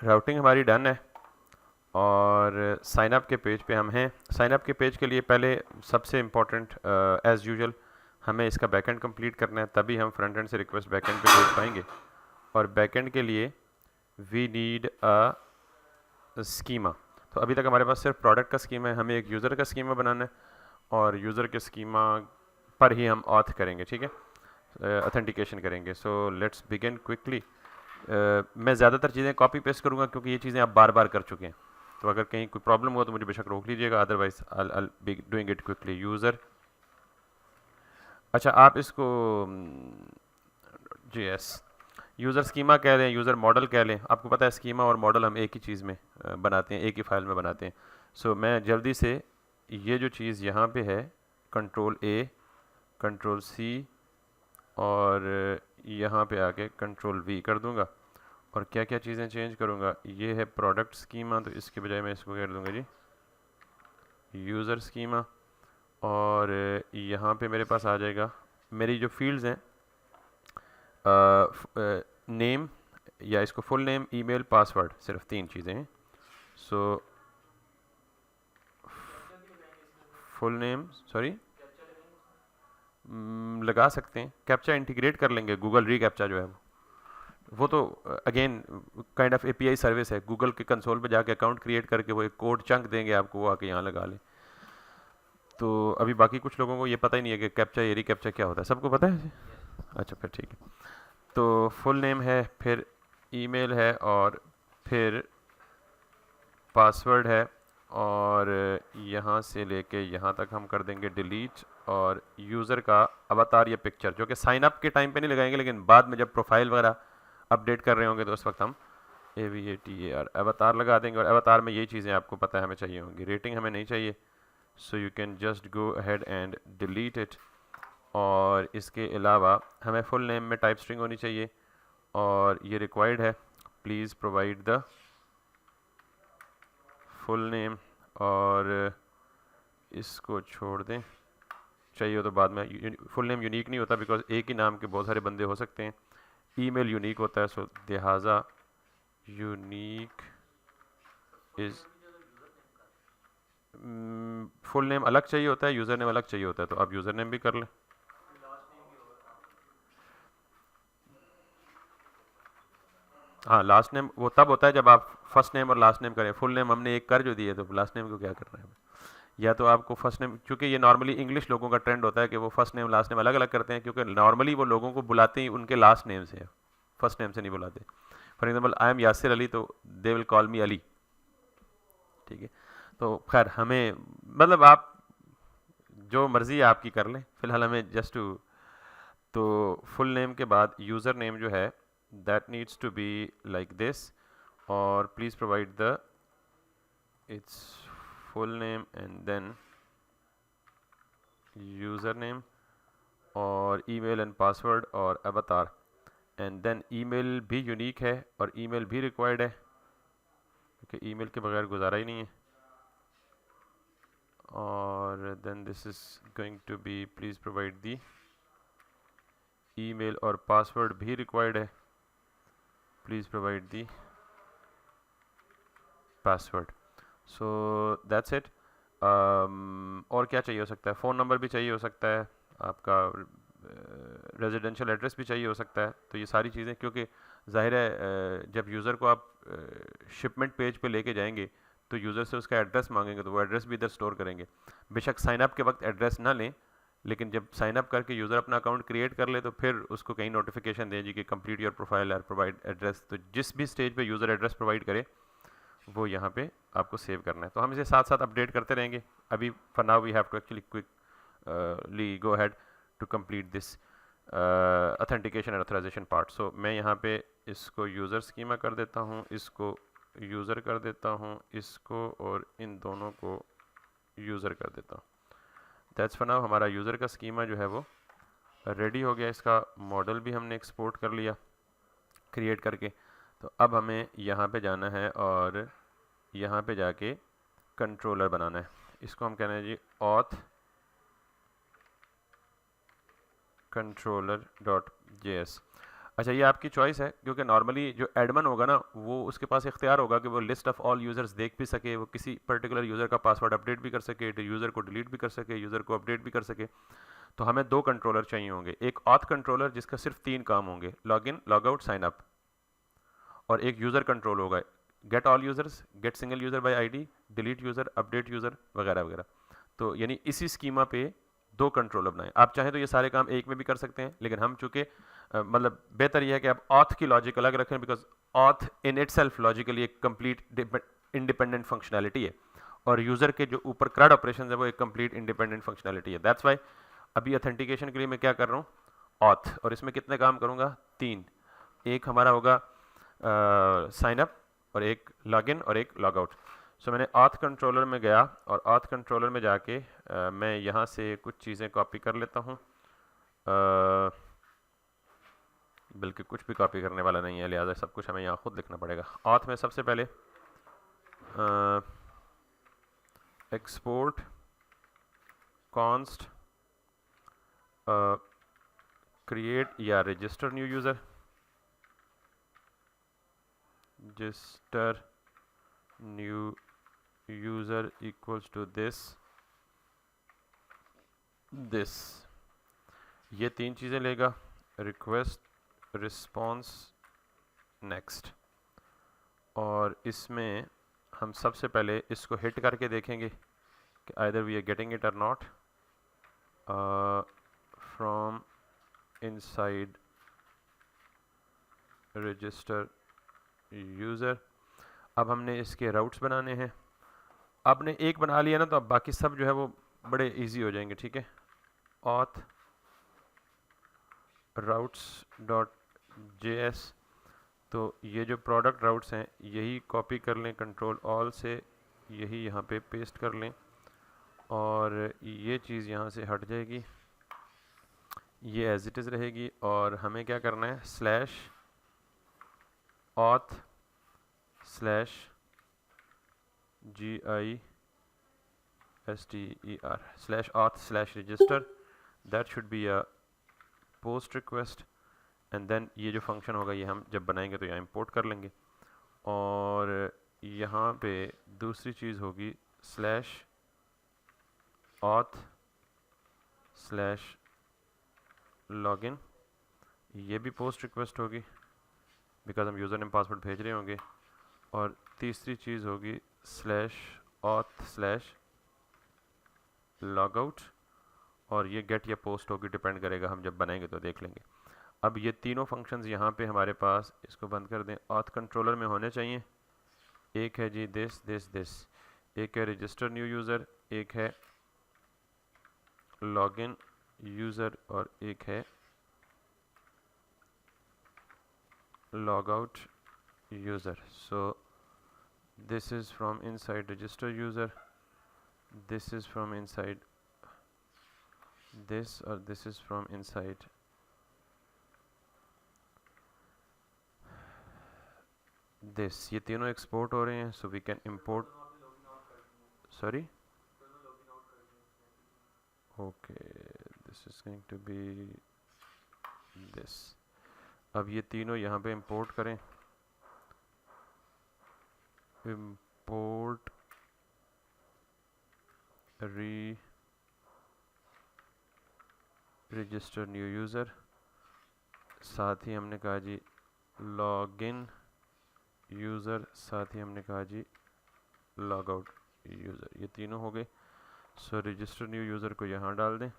Routing हमारी done है और साइन अप के पेज पे हम हैं। साइन अप के पेज के लिए पहले सबसे इम्पोर्टेंट एज़ यूजुअल हमें इसका बैकएंड कंप्लीट करना है, तभी हम फ्रंट एंड से रिक्वेस्ट बैकएंड पे भेज पाएंगे। और बैकएंड के लिए वी नीड अ स्कीमा। तो अभी तक हमारे पास सिर्फ प्रोडक्ट का स्कीमा है, हमें एक यूज़र का स्कीमा बनाना है और यूज़र के स्कीमा पर ही हम ऑथ करेंगे, ठीक है, ऑथेंटिकेशन करेंगे। So let's begin quickly. मैं ज़्यादातर चीज़ें कॉपी पेस्ट करूँगा क्योंकि ये चीज़ें आप बार बार कर चुके हैं, तो अगर कहीं कोई प्रॉब्लम हो तो मुझे बेशक रोक लीजिएगा, otherwise I be doing it quickly. User, अच्छा आप इसको जी एस यूज़र स्कीमा कह लें, यूज़र मॉडल कह लें, आपको पता है स्कीमा और मॉडल हम एक ही चीज़ में बनाते हैं, एक ही फाइल में बनाते हैं। सो मैं जल्दी से ये जो चीज़ यहाँ पे है, कंट्रोल ए, कंट्रोल सी और यहाँ पे आके कंट्रोल वी कर दूंगा। और क्या क्या चीज़ें चेंज करूँगा, ये है प्रोडक्ट स्कीमा, तो इसके बजाय मैं इसको कर दूंगा जी यूज़र स्कीमा। और यहाँ पे मेरे पास आ जाएगा मेरी जो फील्ड्स हैं, नेम या इसको फुल नेम, ईमेल, पासवर्ड, सिर्फ 3 चीज़ें हैं। सो फुल नेम, सॉरी लगा सकते हैं, कैप्चा इंटीग्रेट कर लेंगे, गूगल री कैप्चा जो है वो तो again kind of API service है, गूगल के कंसोल पे जाके अकाउंट क्रिएट करके वो एक कोड चंक देंगे आपको, वो आके यहाँ लगा लें। तो अभी बाकी कुछ लोगों को ये पता ही नहीं है कि कैप्चा या री कैप्चा क्या होता है, सबको पता है? अच्छा फिर ठीक है। तो फुल नेम है, फिर ईमेल है और फिर पासवर्ड है, और यहाँ से लेके यहाँ तक हम कर देंगे डिलीट। और यूज़र का अवतार या पिक्चर जो कि साइन अप के टाइम पे नहीं लगाएंगे, लेकिन बाद में जब प्रोफाइल वगैरह अपडेट कर रहे होंगे तो उस वक्त हम AVATAR अवतार लगा देंगे। और अवतार में यही चीज़ें आपको पता है हमें चाहिए होंगी। रेटिंग हमें नहीं चाहिए, so you can just go ahead and delete it. और इसके अलावा हमें फुल नेम में टाइप स्ट्रिंग होनी चाहिए और ये रिक्वायर्ड है, please provide the full name. और इसको छोड़ दें, चाहिए हो तो बाद में। फुल नेम यूनिक नहीं होता बिकॉज एक ही नाम के बहुत सारे बंदे हो सकते हैं। ईमेल यूनिक होता है, सो लिहाजा यूनिक इज़ फुल नेम अलग चाहिए होता है, यूज़र नेम अलग चाहिए होता है, तो आप यूज़र नेम भी कर लें। हाँ, लास्ट नेम वो तब होता है जब आप फर्स्ट नेम और लास्ट नेम करें। फुल नेम हमने एक कर जो दिए, तो लास्ट नेम को क्या करना है? या तो आपको फर्स्ट नेम, क्योंकि ये नॉर्मली इंग्लिश लोगों का ट्रेंड होता है कि वो फर्स्ट नेम लास्ट नेम अलग अलग करते हैं, क्योंकि नॉर्मली वो लोगों को बुलाते ही उनके लास्ट नेम से, फर्स्ट नेम से नहीं बुलाते। For example I am Yasir Ali, तो they will call me Ali, ठीक है। तो खैर हमें मतलब आप जो मर्ज़ी आपकी कर लें, फ़िलहाल हमें जस्ट टू। तो फुल नेम के बाद यूज़र नेम जो है that needs to be like this, और please provide the its full name and then user name और ईमेल एंड पासवर्ड और अवतार। एंड देन ईमेल भी यूनिक है और ईमेल भी रिक्वायर्ड है, क्योंकि ईमेल के बगैर गुजारा ही नहीं है। और then this is going to be please provide the email, और पासवर्ड भी रिक्वायर्ड है, please provide the password. So that's it. और क्या चाहिए हो सकता है? फ़ोन नंबर भी चाहिए हो सकता है, आपका रेजिडेंशियल एड्रेस भी चाहिए हो सकता है। तो ये सारी चीज़ें, क्योंकि ज़ाहिर है जब यूज़र को आप शिपमेंट पेज पे लेके जाएंगे तो यूज़र से उसका एड्रेस मांगेंगे, तो वो एड्रेस भी इधर स्टोर करेंगे। बेशक साइन अप के वक्त एड्रेस ना लें, लेकिन जब साइन अप करके यूज़र अपना अकाउंट क्रिएट कर ले तो फिर उसको कहीं नोटिफिकेशन दें जी कि कंप्लीट योर प्रोफाइल और प्रोवाइड एड्रेस। तो जिस भी स्टेज पे यूज़र एड्रेस प्रोवाइड करे वो यहाँ पे आपको सेव करना है। तो हम इसे साथ साथ अपडेट करते रहेंगे। अभी for now we have to actually quickly go ahead to complete this authentication and authorisation part. So मैं यहाँ पे इसको यूज़र स्कीमा कर देता हूँ, इसको यूज़र कर देता हूँ, इसको और इन दोनों को यूज़र कर देता हूँ। दैट्स फॉर नाउ हमारा यूज़र का स्कीमा जो है वो रेडी हो गया। इसका मॉडल भी हमने एक्सपोर्ट कर लिया क्रिएट करके। तो अब हमें यहाँ पे जाना है और यहाँ पे जाके कंट्रोलर बनाना है। इसको हम कहना है जी auth controller.js। अच्छा, ये आपकी चॉइस है, क्योंकि नॉर्मली जो एडमिन होगा ना, वो उसके पास इख्तियार होगा कि वो लिस्ट ऑफ ऑल यूज़र्स देख भी सके, वो किसी पर्टिकुलर यूज़र का पासवर्ड अपडेट भी कर सके, यूज़र को डिलीट भी कर सके, यूज़र को अपडेट भी कर सके। तो हमें दो कंट्रोलर चाहिए होंगे, एक ऑथ कंट्रोलर जिसका सिर्फ 3 काम होंगे, log in, log out, sign up, और एक यूज़र कंट्रोल होगा, get all users, get single user by ID, delete user, update user, वगैरह वगैरह। तो यानी इसी स्कीमा पे दो कंट्रोलर बनाएं। आप चाहें तो ये सारे काम एक में भी कर सकते हैं, लेकिन हम चूंकि मतलब बेहतर यह है कि आप ऑथ की लॉजिक अलग रखें, because auth in itself logically एक कंप्लीट इंडिपेंडेंट फंक्शनैलिटी है, और यूज़र के जो ऊपर क्रड ऑपरेशन है वो एक कंप्लीट इंडिपेंडेंट फंक्शनैलिटी है। दैट्स वाई अभी ऑथेंटिकेशन के लिए मैं क्या कर रहा हूँ, ऑथ, और इसमें कितने काम करूँगा, 3। एक हमारा होगा साइन अप, और एक लॉगिन, और एक लॉग आउट। सो मैंने ऑथ कंट्रोलर में गया, और ऑथ कंट्रोलर में जाके मैं यहाँ से कुछ चीज़ें कॉपी कर लेता हूँ, बल्कि कुछ भी कॉपी करने वाला नहीं है, लिहाजा सब कुछ हमें यहाँ खुद लिखना पड़ेगा। ऑथ में सबसे पहले एक्सपोर्ट कॉन्स्ट क्रिएट या register new user, register new user equals to this, ये 3 चीज़ें लेगा, रिक्वेस्ट, रिस्पॉन्स, नेक्स्ट। और इसमें हम सबसे पहले इसको हिट करके देखेंगे कि either we are getting it और not from inside register user. अब हमने इसके राउट्स बनाने हैं। आपने एक बना लिया ना, तो अब बाकी सब जो है वो बड़े इजी हो जाएंगे, ठीक है। ऑथ राउट्स डॉट JS, तो ये जो प्रोडक्ट राउट्स हैं यही कॉपी कर लें कंट्रोल ऑल से, यही यहाँ पे पेस्ट कर लें, और ये चीज़ यहाँ से हट जाएगी, ये एज इट इज़ रहेगी। और हमें क्या करना है, slash auth slash GISTER slash auth slash register, that should be a post request, and then ये जो फंक्शन होगा ये हम जब बनाएंगे तो यहाँ इंपोर्ट कर लेंगे। और यहाँ पे दूसरी चीज़ होगी स्लैश ऑथ स्लैश लॉगिन, ये भी पोस्ट रिक्वेस्ट होगी बिकॉज हम यूज़र नेम पासवर्ड भेज रहे होंगे। और तीसरी चीज़ होगी slash auth slash log out, और ये गेट या पोस्ट होगी, डिपेंड करेगा, हम जब बनाएंगे तो देख लेंगे। अब ये तीनों फंक्शंस यहाँ पे हमारे पास, इसको बंद कर दें, ऑथ कंट्रोलर में होने चाहिए। एक है जी दिस, एक है रजिस्टर न्यू यूज़र, एक है लॉगिन यूज़र, और एक है log out user. So this is from inside register user, this is from inside this, और this is from inside this. ये तीनों एक्सपोर्ट हो रहे हैं, so we can import, sorry, okay, this is going to be this. अब ये तीनों यहाँ पे इंपोर्ट करें, इंपोर्ट रजिस्टर न्यू यूज़र, साथ ही हमने कहा जी लॉगिन यूज़र, साथ ही हमने कहा जी लॉग आउट यूज़र, ये तीनों हो गए। सो रजिस्टर न्यू यूज़र को यहाँ डाल दें,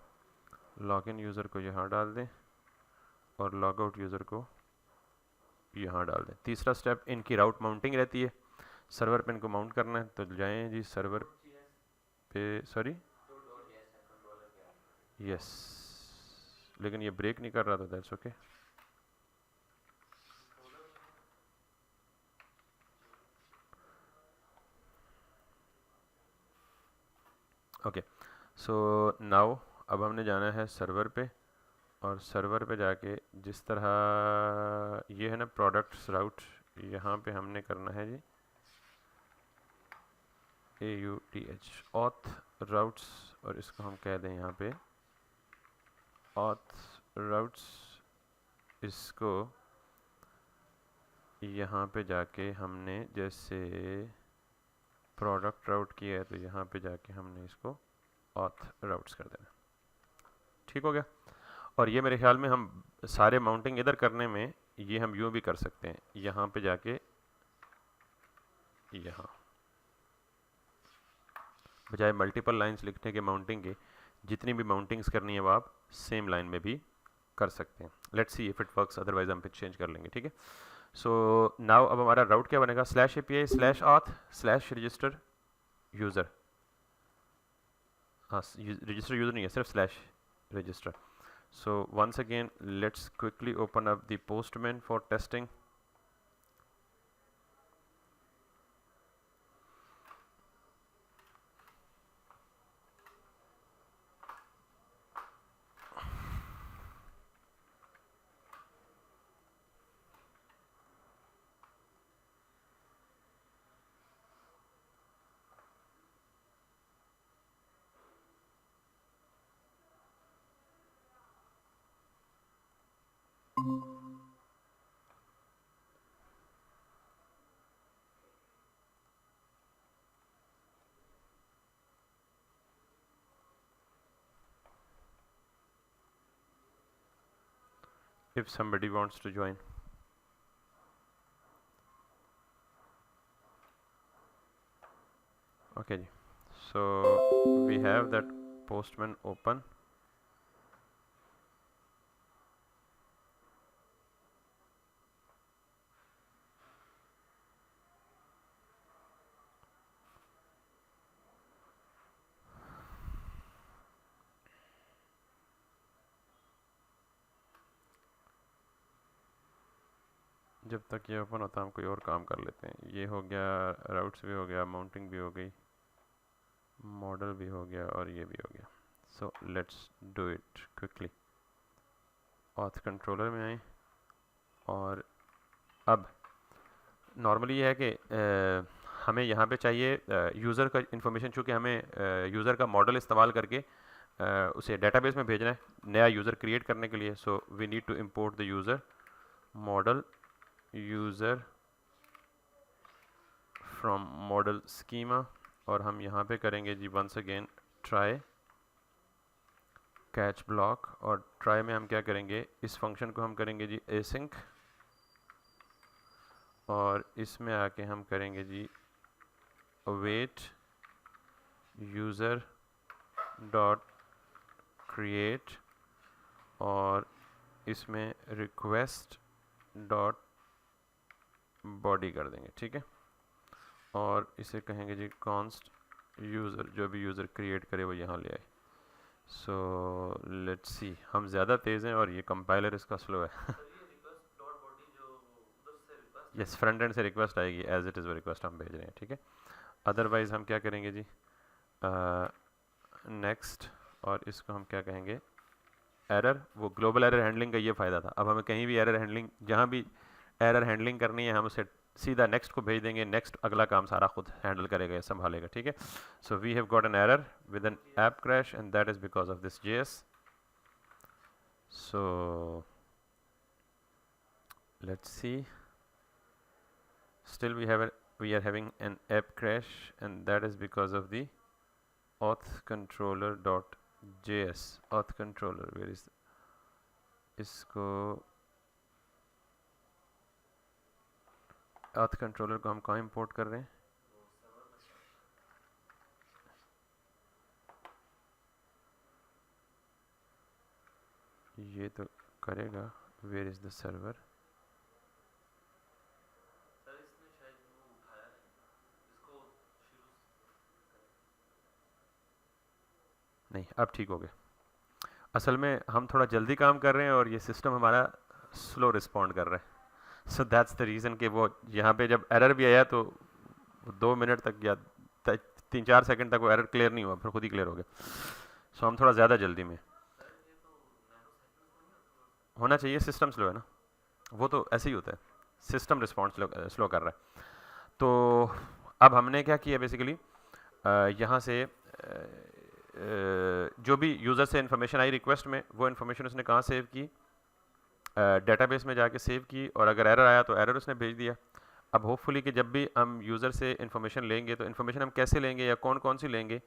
लॉगिन यूज़र को यहाँ डाल दें, और लॉग आउट यूज़र को यहाँ डाल दें। तीसरा स्टेप, इनकी राउट माउंटिंग रहती है, सर्वर पे इनको माउंट करना है, तो जाएं जी सर्वर पे, सॉरी यस, लेकिन ये ब्रेक नहीं कर रहा था, that's okay. Okay, so now अब हमने जाना है सर्वर पे, और सर्वर पे जाके जिस तरह ये है ना प्रोडक्ट्स राउट, यहाँ पे हमने करना है जी AUTH ऑथ राउट्स, और इसको हम कह दें यहाँ पे ऑथ राउट्स, इसको यहाँ पे जाके हमने जैसे प्रोडक्ट राउट किया है तो यहाँ पे जाके हमने इसको ऑथ राउट्स कर देना। ठीक हो गया। और ये मेरे ख्याल में हम सारे माउंटिंग इधर करने में ये हम यूँ भी कर सकते हैं, यहाँ पे जाके यहाँ बजाय मल्टीपल लाइंस लिखने के माउंटिंग के, जितनी भी माउंटिंग्स करनी है वो आप सेम लाइन में भी कर सकते हैं। Let's see if it works, otherwise हम फिर चेंज कर लेंगे। ठीक है। सो नाउ अब हमारा राउट क्या बनेगा, slash API slash auth slash register user. हाँ, रजिस्टर यूज़र नहीं है, सिर्फ slash register. So once again, let's quickly open up the Postman for testing. If somebody wants to join. Okay, so we have that Postman open. जब तक ये open होता है हम कोई और काम कर लेते हैं। ये हो गया, राउट्स भी हो गया, माउंटिंग भी हो गई, मॉडल भी हो गया और ये भी हो गया। सो let's do it quickly. Auth controller में आए और अब नॉर्मली ये है कि हमें यहाँ पे चाहिए यूज़र का इन्फॉर्मेशन, चूँकि हमें यूज़र का मॉडल इस्तेमाल करके उसे डेटाबेस में भेजना है नया यूज़र क्रिएट करने के लिए। So we need to import the user model user from model schema, और हम यहाँ पे करेंगे जी once again try catch block, और ट्राई में हम क्या करेंगे, इस फंक्शन को हम करेंगे जी एसिंक, और इसमें आके हम करेंगे जी अवेट यूज़र डॉट क्रिएट, और इसमें रिक्वेस्ट डॉट बॉडी कर देंगे। ठीक है। और इसे कहेंगे जी कॉन्स्ट यूज़र, जो भी यूज़र क्रिएट करे वो यहाँ ले आए। सो लेट्स सी, हम ज़्यादा तेज़ हैं और ये कंपाइलर इसका स्लो है। यस, फ्रंट एंड से रिक्वेस्ट आएगी, एज इट इज़ वो रिक्वेस्ट हम भेज रहे हैं। ठीक है। अदरवाइज़ हम क्या करेंगे जी नेक्स्ट, और इसको हम क्या कहेंगे एरर। वो ग्लोबल एरर हैंडलिंग का ये फ़ायदा था, अब हमें कहीं भी एरर हैंडलिंग, जहाँ भी एरर हैंडलिंग करनी है हम उसे सीधा नेक्स्ट को भेज देंगे, नेक्स्ट अगला काम सारा खुद हैंडल करेगा या संभालेगा। ठीक है। So we have got an error with an app crash and that is because of this JS. So let's see, still we are having an app crash and that is because of the auth controller dot JS. auth controller, where is इसको auth controller को हम कहाँ import कर रहे हैं, ये तो करेगा, वेयर इज द सर्वर। नहीं, अब ठीक हो गया। असल में हम थोड़ा जल्दी काम कर रहे हैं और ये सिस्टम हमारा स्लो रिस्पॉन्ड कर रहा है। सो दैट्स द रीज़न कि वो यहाँ पे जब एरर भी आया तो 2 मिनट तक या 3-4 सेकंड तक वो एरर क्लियर नहीं हुआ, फिर खुद ही क्लियर हो गया। सो हम थोड़ा ज़्यादा जल्दी में होना चाहिए, सिस्टम स्लो है ना, वो तो ऐसे ही होता है, सिस्टम रिस्पॉन्स स्लो कर रहा है। तो अब हमने क्या किया बेसिकली, यहाँ से जो भी यूज़र से इन्फॉर्मेशन आई रिक्वेस्ट में, वो इन्फॉर्मेशन उसने कहाँ सेव की, डेटाबेस में जाके सेव की, और अगर एरर आया तो एरर उसने भेज दिया। अब होपफुली कि जब भी हम यूज़र से इन्फॉर्मेशन लेंगे तो इन्फॉर्मेशन हम कैसे लेंगे या कौन कौन सी लेंगे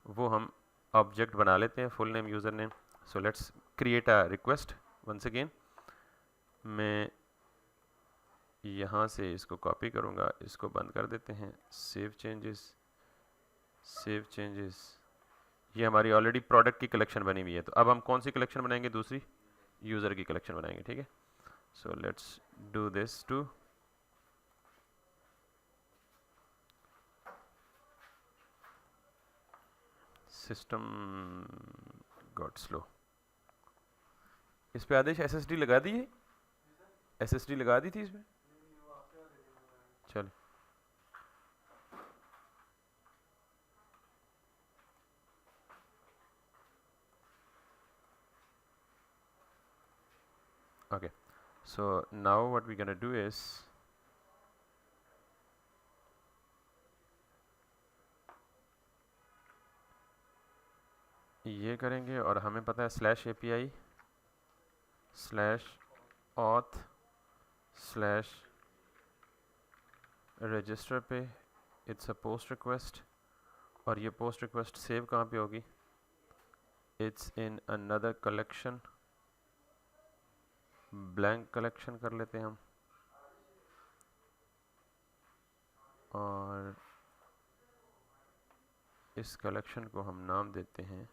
वो हम ऑब्जेक्ट बना लेते हैं, full name user name. So let's create a request once again. मैं यहाँ से इसको कॉपी करूँगा, इसको बंद कर देते हैं। सेव चेंजेस, सेव चेंजेस, ये हमारी ऑलरेडी प्रोडक्ट की कलेक्शन बनी हुई है। तो अब हम कौन सी कलेक्शन बनाएंगे? दूसरी यूज़र की कलेक्शन बनाएंगे, ठीक है। So let's do this too. System got slow. इस पे आदेश एसएसडी लगा दी है, एसएसडी लगा दी थी इसमें। चल okay, so now what we're gonna do is ये करेंगे, और हमें पता है slash API slash auth slash register पे इट्स अ पोस्ट रिक्वेस्ट, और ये पोस्ट रिक्वेस्ट सेव कहाँ पे होगी? It's in another collection, blank collection कर लेते हैं हम, और इस कलेक्शन को हम नाम देते हैं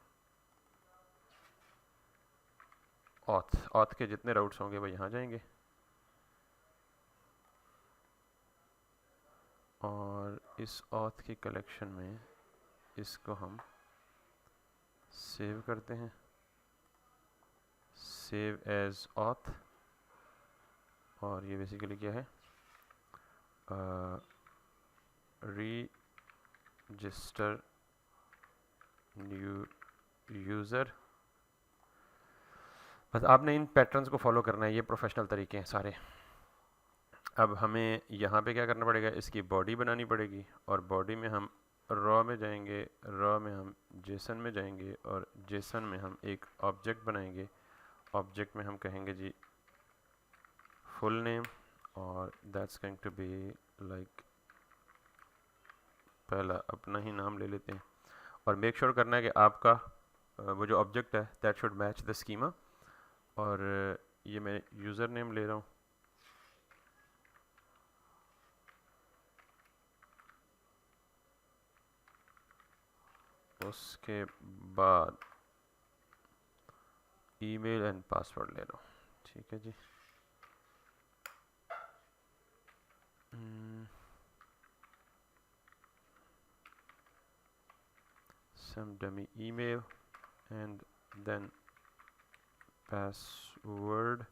ऑथ। ऑथ के जितने राउट्स होंगे वो यहाँ जाएंगे, और इस ऑथ की कलेक्शन में इसको हम सेव करते हैं, सेव एज ऑथ। और ये बेसिकली क्या है? Register new user. बस आपने इन पैटर्न्स को फॉलो करना है, ये प्रोफेशनल तरीके हैं सारे। अब हमें यहाँ पे क्या करना पड़ेगा? इसकी बॉडी बनानी पड़ेगी, और बॉडी में हम रॉ में जाएंगे, रॉ में हम जेसन में जाएंगे, और जेसन में हम एक ऑब्जेक्ट बनाएंगे। ऑब्जेक्ट में हम कहेंगे जी फुल नेम, और that's going to be like, पहला अपना ही नाम ले लेते हैं, और मेक श्योर करना है कि आपका वो जो ऑब्जेक्ट है that should match the schema. और ये मैं यूज़र नेम ले रहा हूँ, उसके बाद ईमेल एंड पासवर्ड ले लो, ठीक है जी। some dummy email and then password,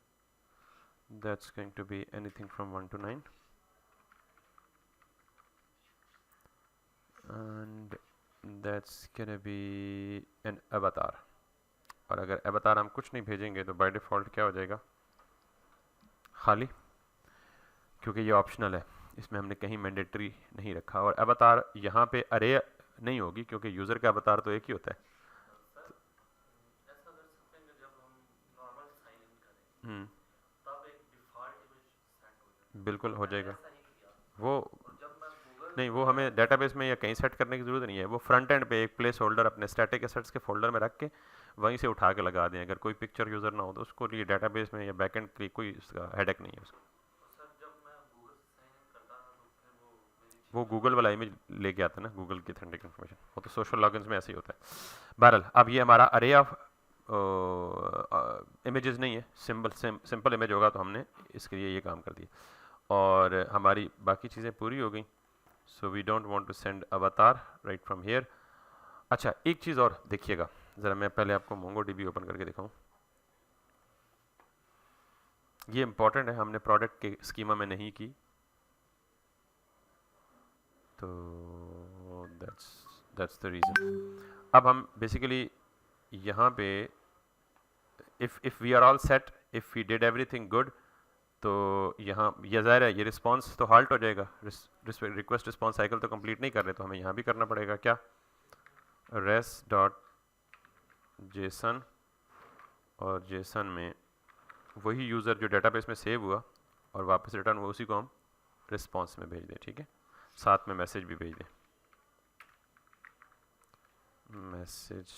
that's going to be anything from 1 to 9, and that's gonna be an avatar। और अगर अवतार हम कुछ नहीं भेजेंगे तो बाय डिफ़ॉल्ट क्या हो जाएगा? खाली, क्योंकि ये ऑप्शनल है, इसमें हमने कहीं मैंडेटरी नहीं रखा। और अवतार यहाँ पे अरे नहीं होगी, क्योंकि यूज़र का अवतार तो एक ही होता है। बिल्कुल हो जाएगा वो। नहीं, वो हमें डेटाबेस में या कहीं सेट करने की ज़रूरत नहीं है, वो फ्रंट एंड पे एक प्लेस होल्डर अपने स्टैटिक एसेट्स के फोल्डर में रख के वहीं से उठा के लगा दें। अगर कोई पिक्चर यूज़र ना हो तो उसको लिए डेटाबेस में या बैकएंड के लिए कोई उसका हेडेक नहीं है उसको। वो गूगल वाला इमेज लेके आता है ना, गूगल की ऑथेंटिक इन्फॉर्मेशन, वो तो सोशल लॉगिन्स में ऐसे ही होता है। बहरहाल अब ये हमारा अरे ऑफ इमेजेस नहीं है, सिंपल इमेज होगा तो हमने इसके लिए ये काम कर दिया, और हमारी बाकी चीज़ें पूरी हो गई। So we don't want to send avatar right from here. अच्छा, एक चीज़ और देखिएगा ज़रा, मैं पहले आपको MongoDB ओपन करके दिखाऊं। ये इंपॉर्टेंट है, हमने प्रोडक्ट के स्कीमा में नहीं की, तो दैट्स द रीज़न। अब हम बेसिकली यहाँ पे if we are all set, if we did everything good, तो यहाँ ये ज़ाहिर है ये रिस्पांस तो हाल्ट हो जाएगा, रिक्वेस्ट रिस्पांस साइकिल तो कंप्लीट नहीं कर रहे, तो हमें यहाँ भी करना पड़ेगा क्या? res.json, और जेसन में वही यूज़र जो डेटाबेस में सेव हुआ और वापस रिटर्न हुआ, उसी को हम रिस्पॉन्स में भेज दें, ठीक है। साथ में मैसेज भी भेज दें, message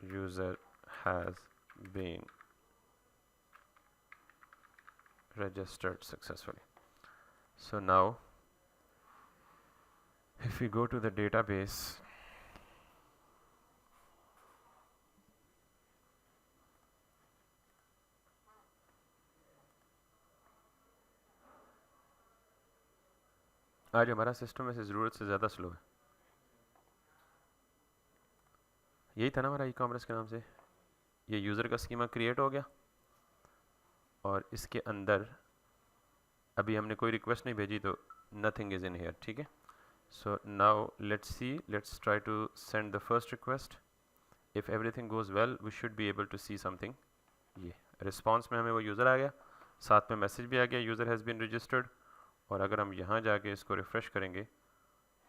user has been registered successfully. So now if we go to the database, आज हमारा सिस्टम वैसे ज़रूरत से ज़्यादा स्लो है। यही था ना हमारा ई कॉमर्स के नाम से, ये यूज़र का स्कीमा क्रिएट हो गया और इसके अंदर अभी हमने कोई रिक्वेस्ट नहीं भेजी तो नथिंग इज़ इन हेयर, ठीक है। So now let's see, let's try to send the first request. If everything goes well we should be able to see something. ये रिस्पॉन्स में हमें वो यूज़र आ गया, साथ में मैसेज भी आ गया, यूज़र हैज़ बीन रजिस्टर्ड। और अगर हम यहाँ जाके इसको रिफ़्रेश करेंगे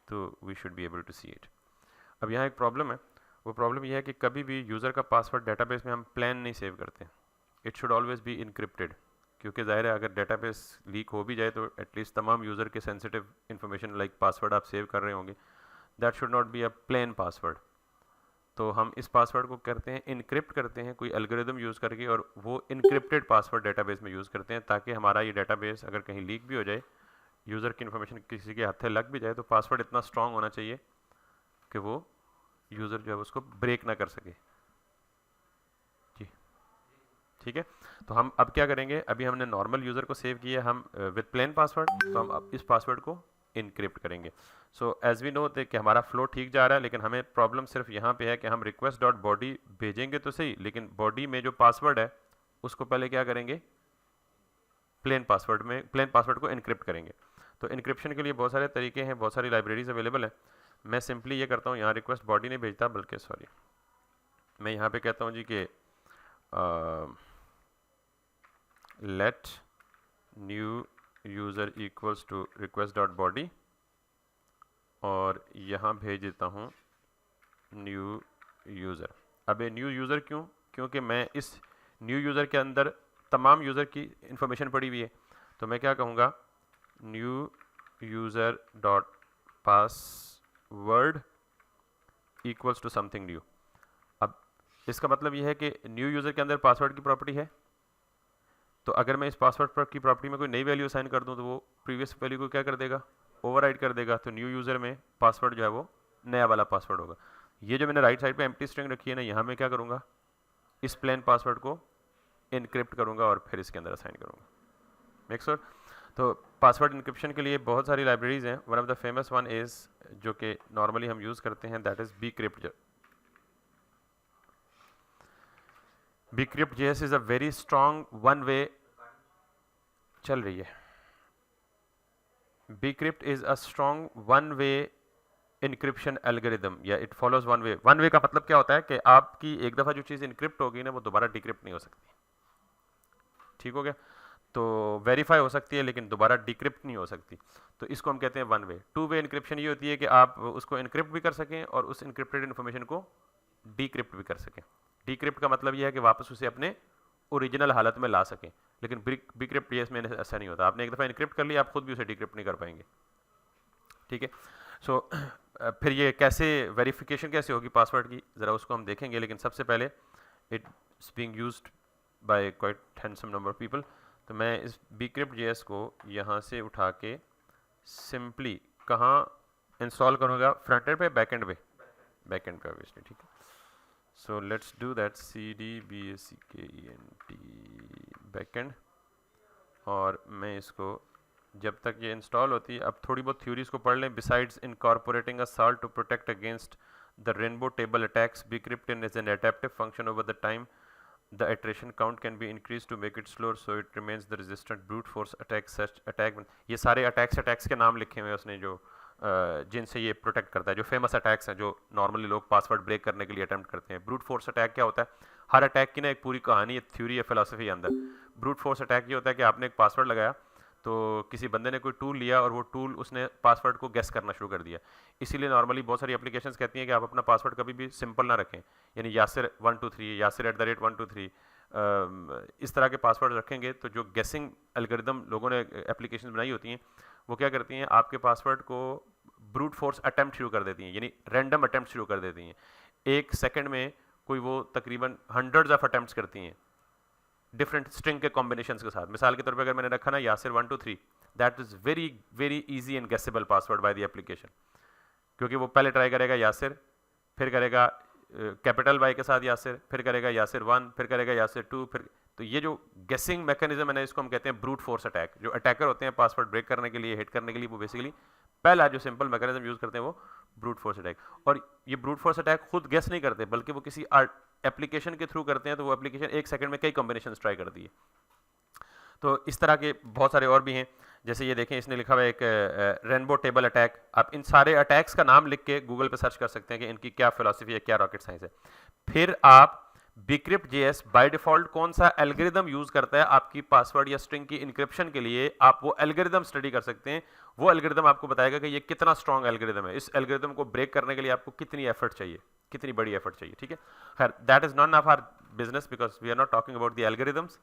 तो we should be able to see it. अब यहाँ एक प्रॉब्लम है, वो प्रॉब्लम यह है कि कभी भी यूज़र का पासवर्ड डेटाबेस में हम प्लेन नहीं सेव करते, it should always be encrypted, क्योंकि ज़ाहिर है अगर डेटाबेस लीक हो भी जाए तो एटलीस्ट तमाम यूज़र के सेंसिटिव इन्फॉर्मेशन लाइक पासवर्ड आप सेव कर रहे होंगे, that should not be a plain password. तो हम इस पासवर्ड को करते हैं इनक्रिप्ट करते हैं कोई एल्गोरिदम यूज़ करके, और वो इनक्रिप्टेड पासवर्ड डेटाबेस में यूज़ करते हैं ताकि हमारा ये डेटाबेस अगर कहीं लीक भी हो जाए, यूज़र की इन्फॉर्मेशन किसी के हाथे लग भी जाए, तो पासवर्ड इतना स्ट्रॉन्ग होना चाहिए कि वो यूज़र जो है उसको ब्रेक ना कर सके। जी ठीक है, तो हम अब क्या करेंगे, अभी हमने नॉर्मल यूज़र को सेव किया हम विद प्लेन पासवर्ड, तो हम अब इस पासवर्ड को इनक्रिप्ट करेंगे। सो एज वी नो कि हमारा फ्लो ठीक जा रहा है, लेकिन हमें प्रॉब्लम सिर्फ यहाँ पे है कि हम रिक्वेस्ट डॉट बॉडी भेजेंगे तो सही, लेकिन बॉडी में जो पासवर्ड है उसको पहले क्या करेंगे, प्लेन पासवर्ड को इनक्रिप्ट करेंगे। तो इनक्रिप्शन के लिए बहुत सारे तरीके हैं, बहुत सारी लाइब्रेरीज अवेलेबल है। मैं सिंपली ये करता हूँ, यहाँ रिक्वेस्ट बॉडी नहीं भेजता बल्कि सॉरी मैं यहाँ पे कहता हूँ जी कि let new user equals to request dot body, और यहाँ भेज देता हूँ न्यू यूज़र। अब ये न्यू यूज़र क्यों, क्योंकि मैं इस न्यू यूज़र के अंदर तमाम यूज़र की इंफॉर्मेशन पड़ी हुई है। तो मैं क्या कहूँगा, new user dot password equals to something new. अब इसका मतलब यह है कि न्यू यूज़र के अंदर पासवर्ड की प्रॉपर्टी है, तो अगर मैं इस पासवर्ड की प्रॉपर्टी में कोई नई वैल्यू असाइन कर दूं तो वो प्रीवियस वैल्यू को क्या कर देगा, ओवरराइड कर देगा। तो न्यू यूज़र में पासवर्ड जो है वो नया वाला पासवर्ड होगा। ये जो मैंने राइट साइड पे एम्प्टी स्ट्रिंग रखी है ना, यहाँ मैं क्या करूँगा, इस प्लेन पासवर्ड को इनक्रिप्ट करूँगा और फिर इसके अंदर असाइन करूँगा। Make sure. तो पासवर्ड इनक्रिप्शन के लिए बहुत सारी लाइब्रेरीज हैं। One of the famous one is, जो कि नॉर्मली हम यूज़ करते हैं, that is bcrypt। bcrypt.js is a very strong one way, चल रही है। bcrypt is a strong one way encryption algorithm, या it follows one way. One way का मतलब क्या होता है कि आपकी एक दफ़ा जो चीज़ इनक्रिप्ट होगी ना, वो दोबारा डिक्रिप्ट नहीं हो सकती। ठीक हो गया, तो वेरीफाई हो सकती है लेकिन दोबारा डिक्रिप्ट नहीं हो सकती। तो इसको हम कहते हैं one way. Two way encryption ये होती है कि आप उसको इनक्रिप्ट भी कर सकें और उस इनक्रिप्टेड इन्फॉर्मेशन को डिक्रिप्ट भी कर सकें। डिक्रिप्ट का मतलब ये है कि वापस उसे अपने ओरिजिनल हालत में ला सकें, लेकिन bcrypt JS में ऐसा नहीं होता। आपने एक दफ़ा इनक्रिप्ट कर लिया, आप खुद भी उसे डिक्रिप्ट नहीं कर पाएंगे। ठीक है, सो फिर ये कैसे वेरिफिकेशन कैसे होगी पासवर्ड की, ज़रा उसको हम देखेंगे, लेकिन सबसे पहले it's being used by quite handsome number of people. तो मैं इस bcrypt JS को यहाँ से उठा के सिंपली कहाँ इंस्टॉल करूँगा, फ्रंट एंड पे, बैक एंड पे, बैक एंड पे ऑब्वियसली। ठीक है, so let's do that, cd backend back and. और मैं इसको जब तक ये इंस्टॉल होती है, अब थोड़ी बहुत थ्योरीज को पढ़ लें। Besides incorporating a salt to protect against the rainbow table attacks, bcrypt is an adaptive function over the time. The iteration count can be increased to make it slower, so it remains the resistant brute force attacks such attack। ये सारे attacks के नाम लिखे हुए हैं उसने, जो जिनसे ये प्रोटेक्ट करता है, जो फेमस अटैक्स हैं जो नॉर्मली लोग पासवर्ड ब्रेक करने के लिए अटेम्प्ट करते हैं। ब्रूट फोर्स अटैक क्या होता है, हर अटैक की ना एक पूरी कहानी, एक थ्योरी है, फिलोसफी है अंदर। ब्रूट फोर्स अटैक ये होता है कि आपने एक पासवर्ड लगाया, तो किसी बंदे ने कोई टूल लिया और वो टूल उसने पासवर्ड को गेस करना शुरू कर दिया। इसीलिए नॉर्मली बहुत सारी एप्लीकेशंस कहती हैं कि आप अपना पासवर्ड कभी भी सिंपल ना रखें, यानी यासिर 123, यासिर @123, इस तरह के पासवर्ड रखेंगे तो जो गेसिंग एल्गोरिदम लोगों ने एप्लीकेशन बनाई होती हैं वो क्या करती हैं, आपके पासवर्ड को ब्रूट फोर्स अटेम्प्ट शुरू कर देती हैं, यानी रैंडम अटेम्प्ट शुरू कर देती हैं। एक सेकंड में कोई वो तकरीबन हंड्रेड्स ऑफ अटेम्प्ट्स करती हैं डिफरेंट स्ट्रिंग के कॉम्बिनेशंस के साथ। मिसाल के तौर पे अगर मैंने रखा ना Yasir 1 2 3, that is very very easy and guessable password by the application, क्योंकि वो पहले ट्राई करेगा यासिर, फिर करेगा कैपिटल वाई के साथ यासिर, फिर करेगा यासिर 1, फिर करेगा यासिर 2, फिर तो ये जो गेसिंग मैकेनिज्म है ना, इसको हम कहते हैं ब्रूट फोर्स अटैक। जो अटैकर होते हैं पासवर्ड ब्रेक करने के लिए, हिट करने के लिए, वो बेसिकली पहला जो सिंपल मैकेनिज्म यूज करते हैं वो ब्रूट फोर्स अटैक। और ये ब्रूट फोर्स अटैक खुद गेस नहीं करते, बल्कि वो किसी एप्लीकेशन के थ्रू करते हैं, तो वो एप्लीकेशन एक सेकंड में कई कॉम्बिनेशन ट्राई करती है। तो इस तरह के बहुत सारे और भी हैं, जैसे ये देखें इसने लिखा हुआ है एक रेनबो टेबल अटैक। आप इन सारे अटैक्स का नाम लिख के गूगल पे सर्च कर सकते हैं कि इनकी क्या फिलॉसफी है, क्या रॉकेट साइंस है। फिर आप Bcrypt JS बाय डिफॉल्ट कौन सा एल्गोरिदम यूज करता है आपकी पासवर्ड या स्ट्रिंग की इनक्रिप्शन के लिए, आप वो एल्गोरिदम स्टडी कर सकते हैं। वो एल्गोरिदम आपको बताएगा कि ये कितना स्ट्रॉन्ग एल्गोरिदम है, इस एल्गोरिदम को ब्रेक करने के लिए आपको कितनी एफर्ट चाहिए, कितनी बड़ी एफर्ट चाहिए। ठीक है, खैर that is none of our business because we are not talking about the algorithms,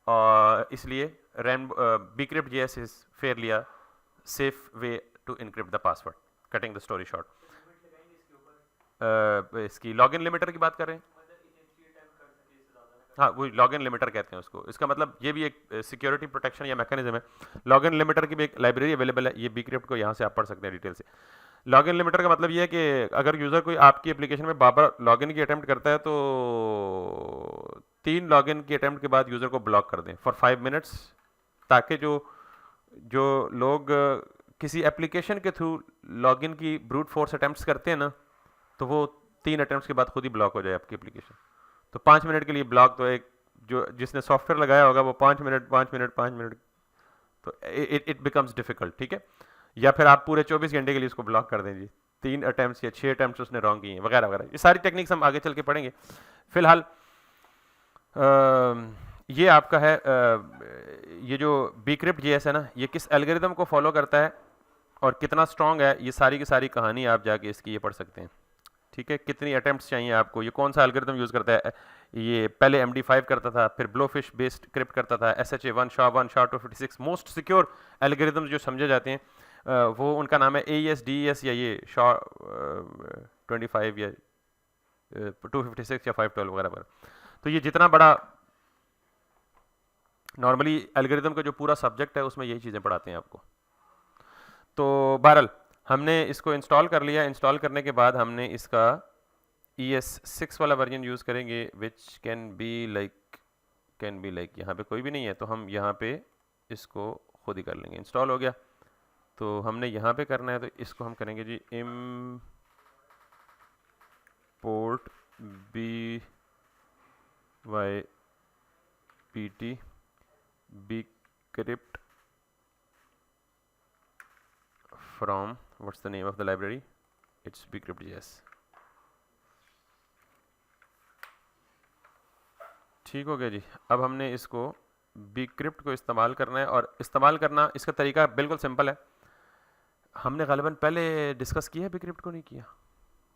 और इसलिए Bcrypt JS is fairly a safe way to encrypt the password. Cutting the story short, इसकी लॉगिन लिमिटर की बात कर रहे हैं। हाँ, वो लॉगिन लिमिटर कहते हैं उसको। इसका मतलब ये भी एक सिक्योरिटी प्रोटेक्शन या मैकेनिज्म है। लॉगिन लिमिटर की भी एक लाइब्रेरी अवेलेबल है, ये Bcrypt को यहाँ से आप पढ़ सकते हैं डिटेल से। लॉगिन लिमिटर का मतलब ये है कि अगर यूज़र कोई आपकी एप्लीकेशन में बार बार लॉगिन की अटेम्प्ट करता है तो 3 लॉगिन की अटेम्प्ट के बाद यूज़र को ब्लॉक कर दें फॉर 5 मिनट्स, ताकि जो जो लोग किसी एप्लीकेशन के थ्रू लॉगिन की ब्रूट फोर्स अटेम्प्ट्स करते हैं ना, तो वो 3 अटेम्प्ट्स के बाद खुद ही ब्लॉक हो जाए आपकी एप्लीकेशन। तो 5 मिनट के लिए ब्लॉक, तो एक जो जिसने सॉफ्टवेयर लगाया होगा वो 5 मिनट 5 मिनट 5 मिनट, तो इट बिकम्स डिफिकल्ट। ठीक है, या फिर आप पूरे 24 घंटे के लिए उसको ब्लॉक कर दें जी, 3 अटेम्प्ट्स या 6 अटेम्प्ट्स उसने रॉन्ग किए हैं वगैरह वगैरह। ये सारी टेक्निक्स हम आगे चल के पढ़ेंगे। फिलहाल ये आपका है ये जो Bcrypt JS है ना, ये किस एल्गोरिदम को फॉलो करता है और कितना स्ट्रॉन्ग है, ये सारी की सारी कहानी आप जाके इसकी ये पढ़ सकते हैं। ठीक है, कितनी अटेम्प्ट्स चाहिए आपको, ये कौन सा एल्गोरिदम यूज़ करता है। ये पहले MD5 करता था, फिर ब्लोफिश बेस्ड क्रिप्ट करता था, SHA-1 SHA-1 SHA-256 most secure algorithm जो समझे जाते हैं वो उनका नाम है AES DES या ये SHA-25 या 256 या 512 वगैरह वगैरह। तो ये जितना बड़ा नॉर्मली एल्गोरिदम का जो पूरा सब्जेक्ट है उसमें यही चीज़ें पढ़ाते हैं आपको। तो बहरहाल हमने इसको इंस्टॉल कर लिया। इंस्टॉल करने के बाद हमने इसका ES6 वाला वर्जन यूज़ करेंगे, विच कैन बी लाइक यहाँ पे कोई भी नहीं है, तो हम यहाँ पे इसको खुद ही कर लेंगे। इंस्टॉल हो गया, तो हमने यहाँ पे करना है, तो इसको हम करेंगे जी import bypt Bcrypt from, what's the name of the library, it's Bcrypt JS। ठीक हो गया जी। अब हमने इसको Bcrypt को इस्तेमाल करना है, और इस्तेमाल करना इसका तरीका बिल्कुल सिंपल है। हमने ग़ालिबन पहले डिस्कस किया है Bcrypt को, नहीं किया,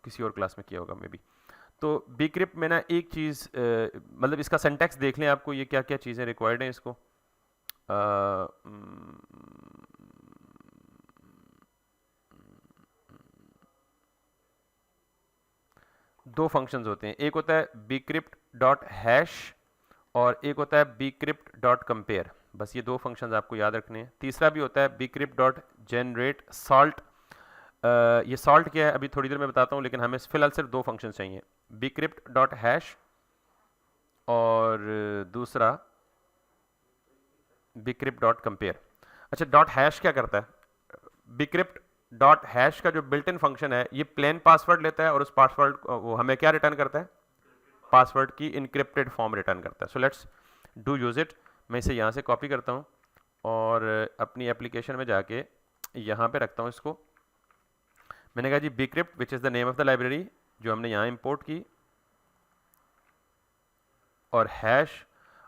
किसी और क्लास में किया होगा मे बी। तो Bcrypt में ना एक चीज़ मतलब इसका सिंटैक्स देख लें आपको, ये क्या क्या चीज़ें रिक्वायर्ड हैं इसको। दो फंक्शंस होते हैं, एक होता है bcrypt.hash और एक होता है bcrypt.compare। बस ये दो फंक्शंस आपको याद रखने हैं। तीसरा भी होता है bcrypt.generate_salt। ये सॉल्ट क्या है अभी थोड़ी देर में बताता हूँ, लेकिन हमें फिलहाल सिर्फ दो फंक्शन चाहिए, bcrypt.hash और दूसरा bcrypt.compare। अच्छा, .hash क्या करता है? bcrypt.hash का जो बिल्ट इन फंक्शन है ये प्लेन पासवर्ड लेता है और उस पासवर्ड वो हमें क्या रिटर्न करता है, पासवर्ड की इनक्रिप्टेड फॉर्म रिटर्न करता है। So let's do use it. मैं इसे यहाँ से कॉपी करता हूँ और अपनी एप्लीकेशन में जाके यहाँ पे रखता हूँ इसको। मैंने कहा जी Bcrypt which is the name of the library जो हमने यहाँ इंपोर्ट की, और हैश।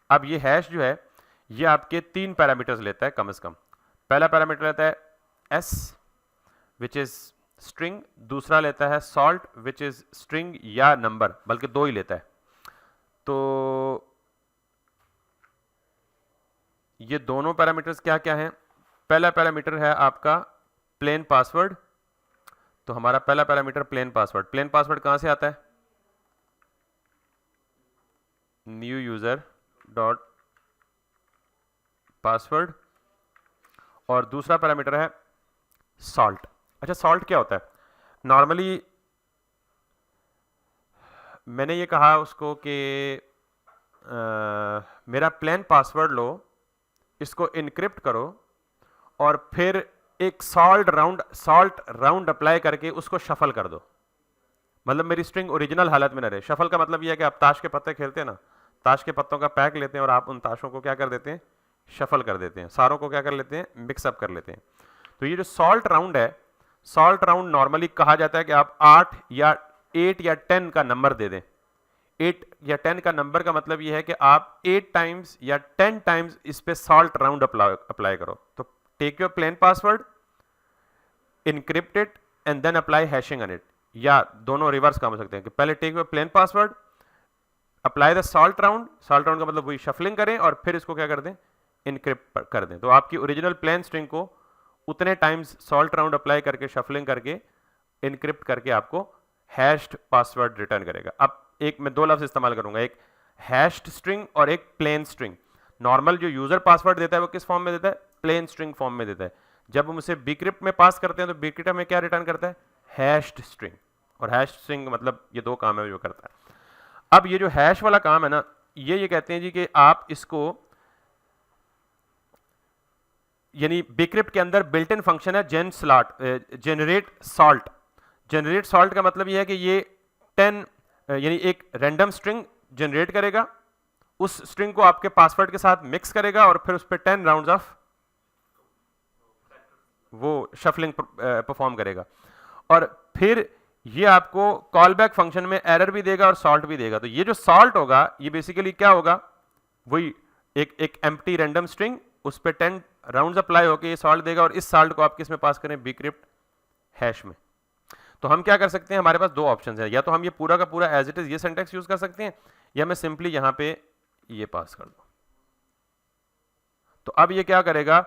अब ये हैश जो है ये आपके 3 पैरामीटर्स लेता है कम से कम। पहला पैरामीटर लेता है s विच इज़ स्ट्रिंग, दूसरा लेता है salt विच इज़ स्ट्रिंग या नंबर, बल्कि 2 ही लेता है। तो ये दोनों पैरामीटर्स क्या क्या हैं? पहला पैरामीटर है आपका प्लेन पासवर्ड। तो हमारा पहला parameter plain password. Plain password कहां से आता है? New user dot password. और दूसरा पैरामीटर है सॉल्ट। अच्छा, सॉल्ट क्या होता है? नॉर्मली मैंने ये कहा उसको कि मेरा प्लेन पासवर्ड लो, इसको इनक्रिप्ट करो और फिर एक सॉल्ट राउंड अप्लाई करके उसको शफल कर दो। मतलब मेरी स्ट्रिंग ओरिजिनल हालत में न रहे। शफल का मतलब यह है कि आप ताश के पत्ते खेलते हैं ना, ताश के पत्तों का पैक लेते हैं और आप उन ताशों को क्या कर देते हैं? शफल कर देते हैं, सारों को क्या कर लेते हैं? मिक्सअप कर लेते हैं। तो ये जो सॉल्ट राउंड है, सॉल्ट राउंड नॉर्मली कहा जाता है कि आप 8 या 8 या 10 का नंबर दे दें। 8 या 10 का नंबर का मतलब यह है कि आप 8 टाइम्स या 10 टाइम्स इस पे सॉल्ट राउंड अप्लाई करो। तो take your plain password, encrypt it and then apply hashing on it. या दोनों रिवर्स काम हो सकते हैं कि पहले take your plain password, apply the salt round. Salt round का मतलब वही शफलिंग करें और फिर इसको क्या कर दें? इनक्रिप्ट कर दें। तो आपकी ओरिजिनल प्लेन स्ट्रिंग को उतने टाइम्स सॉल्ट राउंड अप्लाई करके, शफलिंग करके, इनक्रिप्ट करके आपको हैश्ड पासवर्ड रिटर्न करेगा। अब एक मैं दो लफ्ज इस्तेमाल करूंगा, एक हैश्ड स्ट्रिंग और एक प्लेन स्ट्रिंग। नॉर्मल जो यूजर पासवर्ड देता है वो किस फॉर्म में देता है? प्लेन स्ट्रिंग फॉर्म में देता है। जब हम उसे बीक्रिप्ट में पास करते हैं तो बीक्रिप्ट में क्या रिटर्न करता है? Hatched string. और हैश्ड स्ट्रिंग मतलब ये दो काम है जो करता है। अब ये जो हैश वाला काम है ना, ये कहते हैं जी कि आप इसको, यानी बीक्रिप्ट के अंदर बिल्ट इन फंक्शन है जेनरेट सॉल्ट। जेनरेट सॉल्ट का मतलब यह है कि ये 10 यानी एक रैंडम स्ट्रिंग जनरेट करेगा, उस स्ट्रिंग को आपके पासवर्ड के साथ मिक्स करेगा और फिर उस पर 10 राउंड्स ऑफ वो शफलिंग परफॉर्म करेगा। और फिर ये आपको कॉल बैक फंक्शन में एरर भी देगा और सॉल्ट भी देगा। तो ये जो सॉल्ट होगा ये बेसिकली क्या होगा? वही एक एम्प्टी रैंडम स्ट्रिंग, उस पर 10 राउंड्स अप्लाई होकर ये सॉल्ट देगा और इस सॉल्ट को आप किस में पास करें? बीक्रिप्ट हैश में। तो हम क्या कर सकते हैं? हमारे पास दो ऑप्शंस हैं, या तो हम ये पूरा का पूरा एज इट इज ये सिंटैक्स यूज कर सकते हैं, या मैं सिंपली यहां पे ये पास कर दूं। तो अब ये क्या करेगा?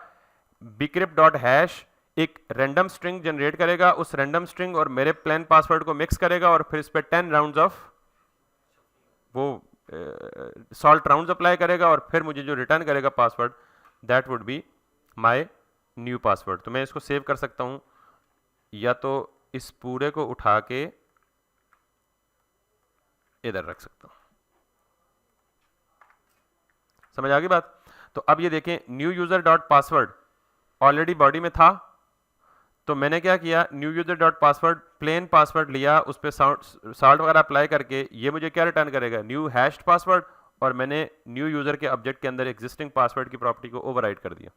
बीक्रिप्ट डॉट हैश एक रैंडम स्ट्रिंग जनरेट करेगा, उस रैंडम स्ट्रिंग और मेरे प्लेन पासवर्ड को मिक्स करेगा और फिर इस पर 10 राउंड्स ऑफ वो सॉल्ट राउंड्स अप्लाई करेगा और फिर मुझे जो रिटर्न करेगा password, that would be my new password. तो मैं इसको सेव कर सकता हूं, या तो इस पूरे को उठा के इधर रख सकता हूं। समझ आ गई बात? तो अब ये देखें, new user dot password already body में था, तो मैंने क्या किया? New user dot password plain password लिया, उस पर सॉल्ट वगैरह अप्लाई करके ये मुझे क्या रिटर्न करेगा? New hatched password. और मैंने न्यू यूजर के ऑब्जेक्ट के अंदर एग्जिस्टिंग पासवर्ड की प्रॉपर्टी को ओवरराइड कर दिया।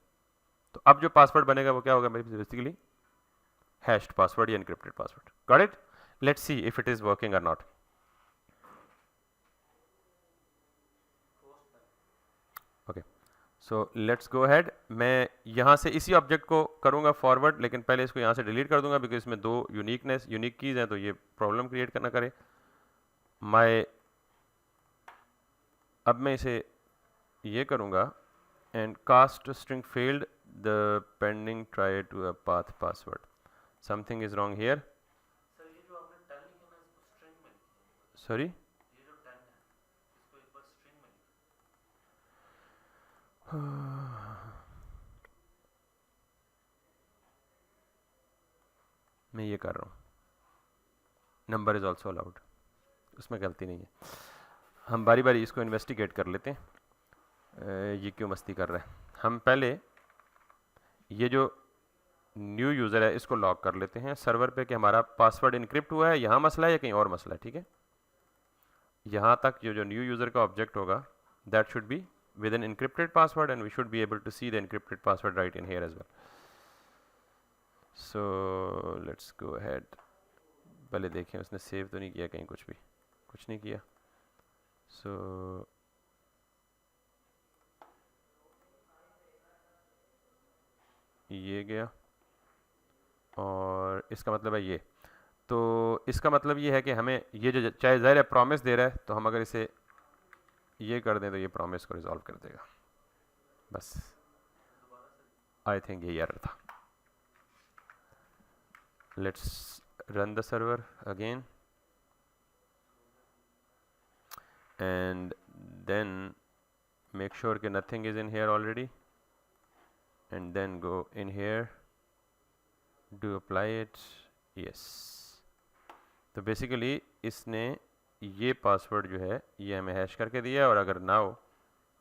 तो अब जो पासवर्ड बनेगा वो क्या होगा? बेसिकली हैश्ड पासवर्ड या encrypted password. Got it? Let's see if it is working और not. Okay, so let's go ahead. मैं यहाँ से इसी ऑब्जेक्ट को करूँगा फॉरवर्ड, लेकिन पहले इसको यहाँ से डिलीट कर दूंगा बिकॉज इसमें दो यूनिक कीज हैं, तो ये प्रॉब्लम क्रिएट करना करे। अब मैं इसे ये करूँगा, and cast string failed the pending try to a path password, something is wrong here. Sorry, मैं ये कर रहा हूँ, नंबर इज ऑल्सो अलाउड, उसमें गलती नहीं है। हम बारी बारी इसको इन्वेस्टिगेट कर लेते हैं ये क्यों मस्ती कर रहा है। हम पहले ये जो न्यू यूज़र है इसको लॉग कर लेते हैं सर्वर पे कि हमारा पासवर्ड इनक्रिप्ट हुआ है। यहाँ मसला है या कहीं और मसला है? ठीक है, यहाँ तक जो न्यू यूज़र का ऑब्जेक्ट होगा that should B with an encrypted password and we should be able to see the encrypted password right in here as well. So let's go ahead. पहले देखें उसने सेव तो नहीं किया कहीं, कुछ नहीं किया। So ये गया और इसका मतलब है ये। तो इसका मतलब ये है कि हमें ये जो चाहे ज़ाहिर है प्रॉमिस दे रहा है, तो हम अगर इसे ये कर दें तो ये प्रॉमिस को रिजॉल्व कर देगा। बस आई थिंक यही एरर था. Let's run the server again and then make sure that nothing is in here already and then go in here, do apply it. Yes, तो बेसिकली इसने ये पासवर्ड जो है ये हमें हैश करके दिया और अगर now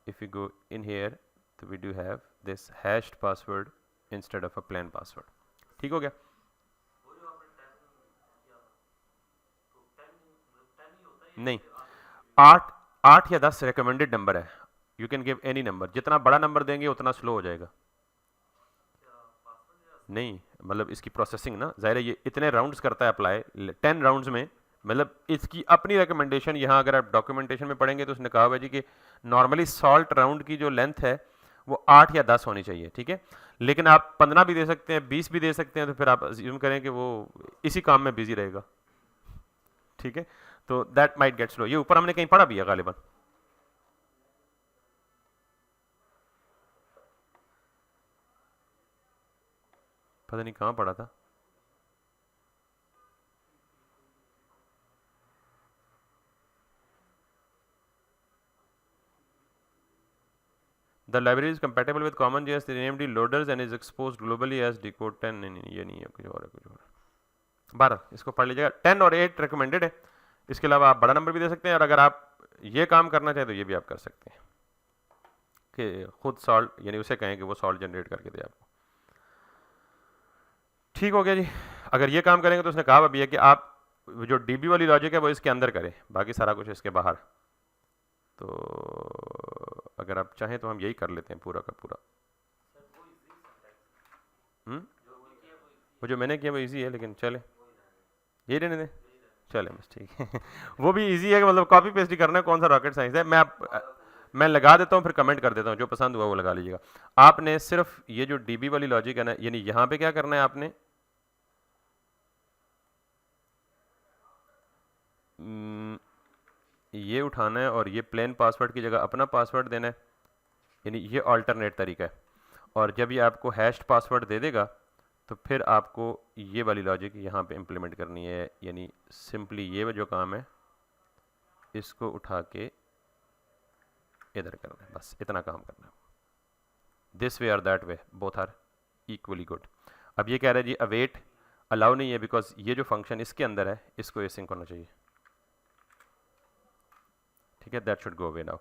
if you go in here तो we do have this hashed password instead of a plain password. ठीक हो गया. नहीं, 8 या 10 रिकमेंडेड नंबर है. You can give any number. जितना बड़ा नंबर देंगे उतना स्लो हो जाएगा. नहीं मतलब इसकी प्रोसेसिंग ना ज़ाहिर है ये इतने राउंड्स करता है अप्लाई 10 राउंड्स में. मतलब इसकी अपनी रिकमेंडेशन यहाँ अगर आप डॉक्यूमेंटेशन में पढ़ेंगे तो उसने कहा हुआ जी कि नॉर्मली सॉल्ट राउंड की जो लेंथ है वो 8 या 10 होनी चाहिए. ठीक है, लेकिन आप 15 भी दे सकते हैं, 20 भी दे सकते हैं, तो फिर आप अज्यूम करें कि वो इसी काम में बिजी रहेगा. ठीक है, तो दैट माइट गेट स्लो. ये ऊपर हमने कहीं पढ़ा भी है गालिबन. पता नहीं कहाँ पढ़ा था. The library is compatible with CommonJS named loaders and is exposed globally as decode 10. नहीं ये नहीं है, कुछ और है, कुछ और. 12 इसको पढ़ लीजिएगा. 10 और 8 रिकमेंडेड है. इसके अलावा आप बड़ा नंबर भी दे सकते हैं और अगर आप ये काम करना चाहें तो ये भी आप कर सकते हैं कि खुद सॉल्ट यानी उसे कहें कि वो सॉल्ट जनरेट करके दे आपको. ठीक हो गया जी. अगर ये काम करेंगे तो उसने कहा भी है कि आप जो डीबी वाली लॉजिक है वो इसके अंदर करें, बाकी सारा कुछ इसके बाहर. तो अगर आप चाहें तो हम यही कर लेते हैं पूरा का पूरा. वो जो मैंने किया वो इजी है, लेकिन चले ये रहने दें. चले बस ठीक है. वो भी इजी है कि मतलब कॉपी पेस्ट ही करना है. कौन सा रॉकेट साइंस है. मैं लगा देता हूँ फिर कमेंट कर देता हूँ, जो पसंद हुआ वो लगा लीजिएगा. आपने सिर्फ ये जो डीबी वाली लॉजिक है ना, यानी यहाँ पे क्या करना है आपने, ये उठाना है और ये प्लेन पासवर्ड की जगह अपना पासवर्ड देना है. यानी ये अल्टरनेट तरीका है. और जब ये आपको हैश्ड पासवर्ड दे देगा तो फिर आपको ये वाली लॉजिक यहाँ पे इम्प्लीमेंट करनी है. यानी सिंपली ये जो काम है इसको उठा के इधर करना है, बस इतना काम करना है. दिस वे और that way both are equally good. अब ये कह रहा है जी अवेट अलाउ नहीं है बिकॉज ये जो फंक्शन इसके अंदर है इसको एसिंक होना चाहिए. ठीक है, that should go away now.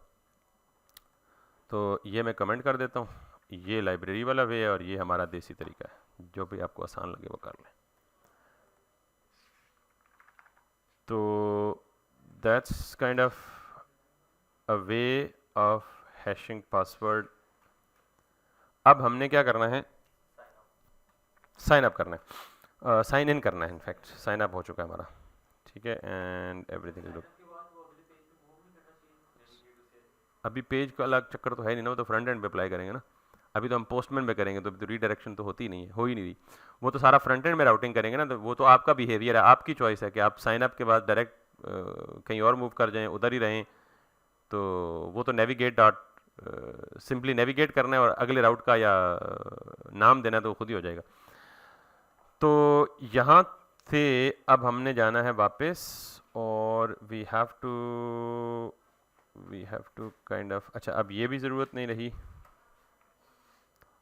तो ये मैं कमेंट कर देता हूँ. ये लाइब्रेरी वाला वे है और ये हमारा देसी तरीका है. जो भी आपको आसान लगे वो कर लें. तो that's kind of a way of hashing password. अब हमने क्या करना है, साइन अप करना है, साइन इन करना है. इनफैक्ट साइन अप हो चुका है हमारा. ठीक है, एंड एवरीथिंग इज गुड. अभी पेज का अलग चक्कर तो है नहीं ना, वो तो फ्रंट एंड पे अप्लाई करेंगे ना. अभी तो हम पोस्टमैन पे करेंगे तो रीडायरेक्शन तो होती नहीं है, हो ही नहीं रही. वो तो सारा फ्रंट एंड में राउटिंग करेंगे ना. तो वो तो आपका बिहेवियर है, आपकी चॉइस है कि आप साइन अप के बाद डायरेक्ट कहीं और मूव कर जाएं, उधर ही रहें. तो वो तो नेविगेट डॉट सिंपली नेविगेट करना है और अगले राउट का या नाम देना है तो खुद ही हो जाएगा. तो यहाँ से अब हमने जाना है वापस और we have to kind of. अच्छा, अब ये भी ज़रूरत नहीं रही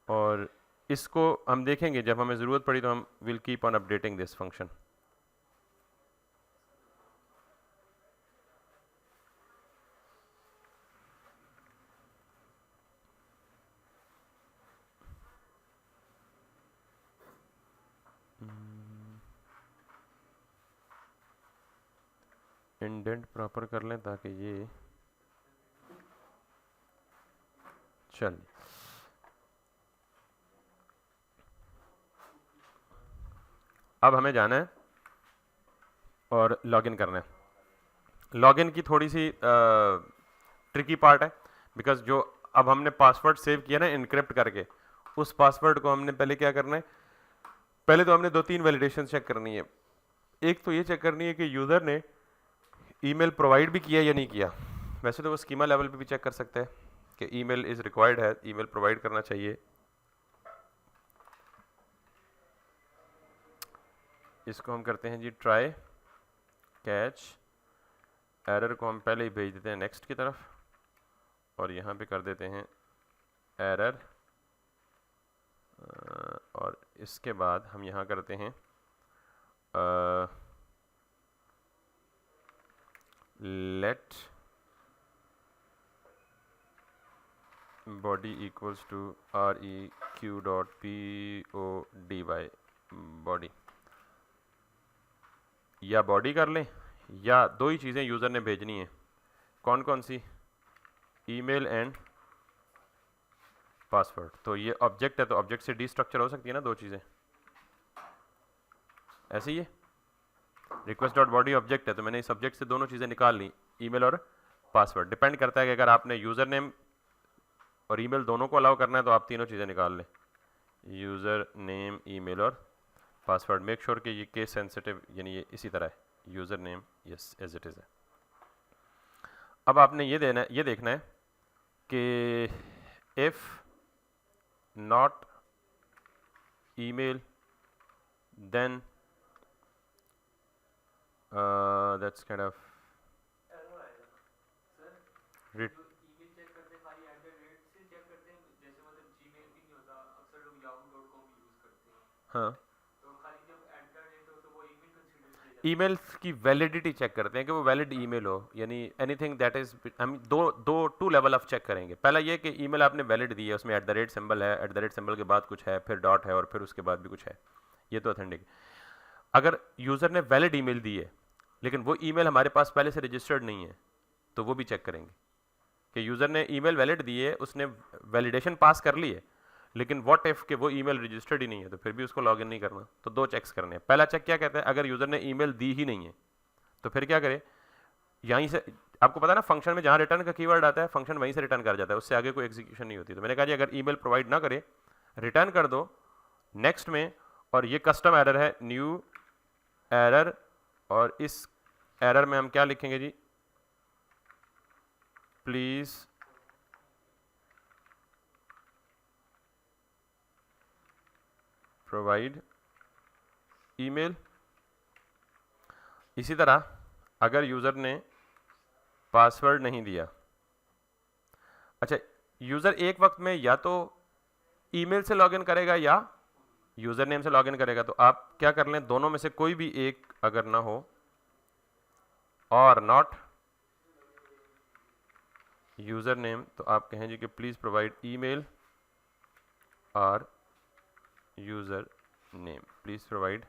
और इसको हम देखेंगे जब हमें ज़रूरत पड़ी तो हम will keep on updating this function. Indent proper कर लें ताकि ये चल. अब हमें जाना है और लॉगिन करना है. लॉगिन की थोड़ी सी ट्रिकी पार्ट है बिकॉज जो अब हमने पासवर्ड सेव किया ना इनक्रिप्ट करके, उस पासवर्ड को हमने पहले क्या करना है, पहले तो हमने 2-3 वैलिडेशन चेक करनी है. एक तो ये चेक करनी है कि यूज़र ने ईमेल प्रोवाइड भी किया या नहीं किया. वैसे तो वो स्कीमा लेवल पे भी चेक कर सकते हैं कि ईमेल इज़ रिक्वायर्ड है, ईमेल प्रोवाइड करना चाहिए. इसको हम करते हैं जी ट्राई कैच, एरर को हम पहले ही भेज देते हैं नेक्स्ट की तरफ, और यहाँ पे कर देते हैं एरर, और इसके बाद हम यहाँ करते हैं let body equals to req.pod body, या बॉडी कर लें, या दो ही चीज़ें यूज़र ने भेजनी है, कौन कौन सी, ईमेल एंड पासवर्ड। तो ये ऑब्जेक्ट है तो ऑब्जेक्ट से डिस्ट्रक्चर हो सकती है ना दो चीज़ें, ऐसे ही है। रिक्वेस्ट डॉट बॉडी ऑब्जेक्ट है तो मैंने इस ऑब्जेक्ट से दोनों चीज़ें निकाल ली, ईमेल और पासवर्ड। डिपेंड करता है कि अगर आपने यूज़र नेम और ईमेल दोनों को अलाउ करना है तो आप तीनों चीज़ें निकाल लें, यूज़र नेम, ईमेल और पासवर्ड। मेक श्योर कि ये केस सेंसिटिव यानी ये इसी तरह है, user name yes as it is है। अब आपने ये देखना है कि if not email then that's kind of हाँ, ईमेल की वैलिडिटी चेक करते हैं कि वो वैलिड ईमेल हो, यानी एनीथिंग दैट इज, हम टू लेवल ऑफ चेक करेंगे। पहला ये कि ईमेल आपने वैलिड दी है, उसमें @ सिंबल है, @ सिंबल के बाद कुछ है, फिर डॉट है और फिर उसके बाद भी कुछ है, ये तो ऑथेंटिक। अगर यूज़र ने वैलिड ईमेल दी है लेकिन वो ईमेल हमारे पास पहले से रजिस्टर्ड नहीं है तो वो भी चेक करेंगे कि यूज़र ने ईमेल वैलिड दी है, उसने वैलिडेशन पास कर ली है, लेकिन व्हाट इफ कि वो ईमेल रजिस्टर्ड ही नहीं है तो फिर भी उसको लॉगिन नहीं करना। तो दो चेक्स करने हैं। पहला चेक क्या कहता है, अगर यूज़र ने ईमेल दी ही नहीं है तो फिर क्या करे, यहीं से आपको पता है ना फंक्शन में जहाँ रिटर्न का कीवर्ड आता है फंक्शन वहीं से रिटर्न कर जाता है, उससे आगे कोई एग्जीक्यूशन नहीं होती। तो मैंने कहा जी अगर ईमेल प्रोवाइड ना करे रिटर्न कर दो नेक्स्ट में, और ये कस्टम एरर है, न्यू एरर, और इस एरर में हम क्या लिखेंगे जी, प्लीज प्रोवाइड ईमेल। इसी तरह अगर यूज़र ने पासवर्ड नहीं दिया, अच्छा यूज़र एक वक्त में या तो ईमेल से लॉगिन करेगा या यूज़र नेम से लॉगिन करेगा, तो आप क्या कर लें, दोनों में से कोई भी एक अगर ना हो, और नॉट यूज़र नेम, तो आप कहें जी कि प्लीज़ प्रोवाइड ईमेल और user name, please provide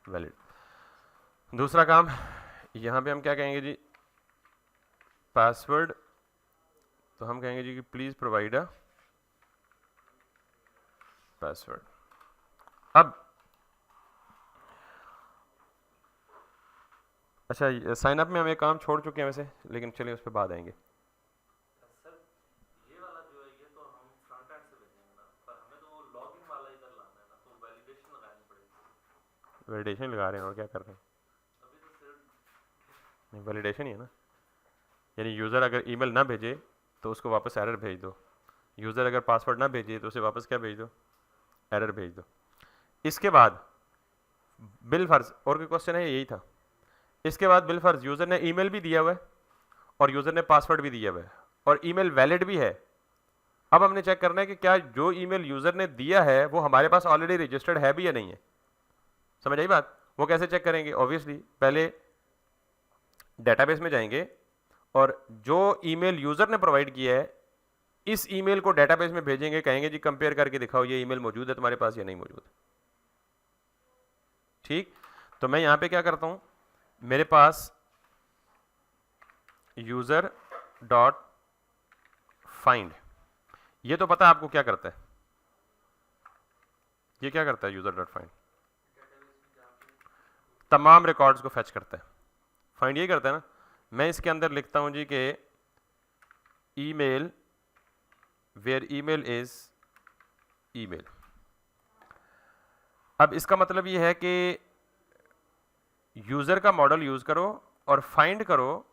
valid. दूसरा काम यहाँ पे हम क्या कहेंगे जी, पासवर्ड, तो हम कहेंगे जी कि प्लीज़ प्रोवाइड अ पासवर्ड। अब अच्छा साइन अप में हम एक काम छोड़ चुके हैं वैसे, लेकिन चलिए उस पर बाद आएंगे। सर ये वाला जो है ये तो हम फ्रंट एंड से भेजेंगे ना, पर हमें तो वो लॉगिन वाला इधर लाना है ना, तो वैलिडेशन लगानी पड़ेगी। वैलिडेशन लगा रहे हैं और क्या कर रहे हैं, अभी तो सिर्फ नहीं वैलिडेशन ही है ना, यानी यूज़र अगर ईमेल ना भेजे तो उसको वापस एरर भेज दो, यूज़र अगर पासवर्ड ना भेजे तो उसे वापस क्या भेज दो, एरर भेज दो। इसके बाद बिल फर्ज, और कोई क्वेश्चन है, यही था। इसके बाद बिल फर्ज यूज़र ने ईमेल भी दिया हुआ है और यूज़र ने पासवर्ड भी दिया हुआ है और ईमेल वैलिड भी है। अब हमने चेक करना है कि क्या जो ईमेल यूज़र ने दिया है वो हमारे पास ऑलरेडी रजिस्टर्ड है भी या नहीं है। समझ आई बात? वो कैसे चेक करेंगे? ऑब्वियसली पहले डेटाबेस में जाएंगे और जो ईमेल यूज़र ने प्रोवाइड किया है इस ईमेल को डेटाबेस में भेजेंगे, कहेंगे जी कंपेयर करके दिखाओ ये ईमेल मौजूद है तुम्हारे पास या नहीं मौजूद। ठीक, तो मैं यहां पे क्या करता हूं, मेरे पास यूजर डॉट फाइंड, ये तो पता है आपको क्या करता है, ये क्या करता है यूजर डॉट फाइंड, तमाम रिकॉर्ड्स को फेच करता है। फाइंड ये करता है ना, मैं इसके अंदर लिखता हूं जी कि email where email is email. अब इसका मतलब ये है कि यूजर का मॉडल यूज करो और फाइंड करो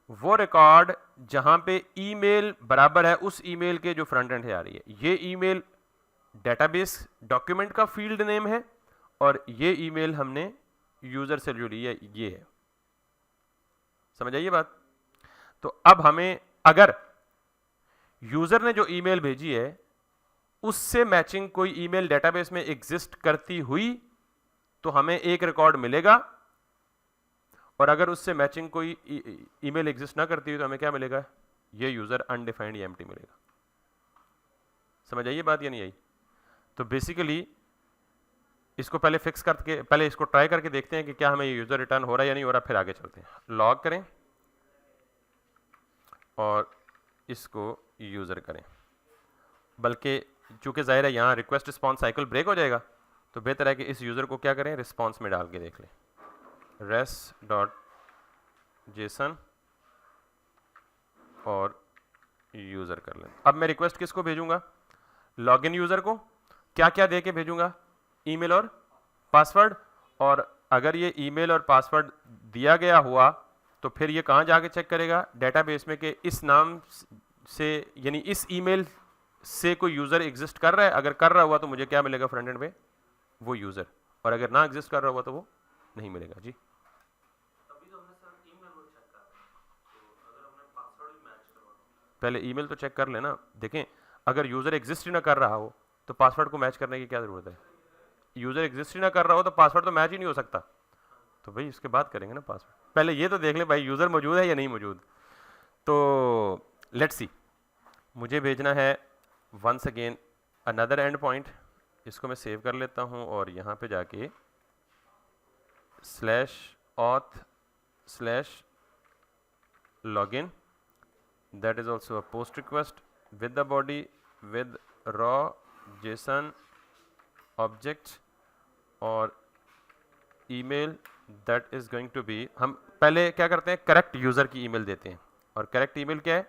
वो रिकॉर्ड जहां पे ईमेल बराबर है उस ईमेल के जो फ्रंट एंड से आ रही है। ये ईमेल डेटाबेस डॉक्यूमेंट का फील्ड नेम है और ये ईमेल हमने यूजर से जो ली है ये है। समझ आइए बात। तो अब हमें अगर यूजर ने जो ईमेल भेजी है उससे मैचिंग कोई ईमेल डेटाबेस में एग्जिस्ट करती हुई तो हमें एक रिकॉर्ड मिलेगा, और अगर उससे मैचिंग कोई ईमेल एग्जिस्ट ना करती हुई तो हमें क्या मिलेगा, ये यूजर अनडिफाइंड एम्प्टी मिलेगा। समझ आइए बात या नहीं आई। तो बेसिकली इसको पहले फिक्स करके पहले इसको ट्राई करके देखते हैं कि क्या हमें ये यूजर रिटर्न हो रहा है या नहीं हो रहा, फिर आगे चलते हैं। लॉग करें और इसको यूजर करें, बल्कि चूंकि जाहिर है यहाँ रिक्वेस्ट रिस्पॉन्स साइकिल ब्रेक हो जाएगा तो बेहतर है कि इस यूजर को क्या करें, रिस्पॉन्स में डाल के देख लें। res.json और यूजर कर लें। अब मैं रिक्वेस्ट किसको भेजूंगा, लॉगिन यूजर को। क्या क्या दे के भेजूंगा, ईमेल और पासवर्ड। और अगर ये ईमेल और पासवर्ड दिया गया हुआ तो फिर ये कहाँ जाके चेक करेगा, डेटाबेस में, कि इस नाम से यानी इस ईमेल से कोई यूजर एग्जिस्ट कर रहा है। अगर कर रहा हुआ तो मुझे क्या मिलेगा फ्रंट एंड पे, वो यूजर, और अगर ना एग्जिस्ट कर रहा हुआ तो वो नहीं मिलेगा। जी अभी तो हमने सर ईमेल को चेक कर रहे हैं, तो अगर हमने पासवर्ड भी मैच करवाना, पहले ईमेल तो चेक कर लेना। देखें अगर यूजर एग्जिस्ट ही ना कर रहा हो तो पासवर्ड को मैच करने की क्या जरूरत है। यूजर एग्जिस्ट ही ना कर रहा हो तो पासवर्ड तो मैच ही नहीं हो सकता, तो भाई इसके बाद करेंगे ना पासवर्ड। पहले ये तो देख लें भाई यूजर मौजूद है या नहीं मौजूद। तो लेट्स सी, मुझे भेजना है once again another end point. इसको मैं सेव कर लेता हूँ और यहाँ पे जाके /auth/login, that is also a post request with the body with raw json object और email that is going to be, हम पहले क्या करते हैं, करेक्ट यूजर की ईमेल देते हैं। और करेक्ट ईमेल क्या है,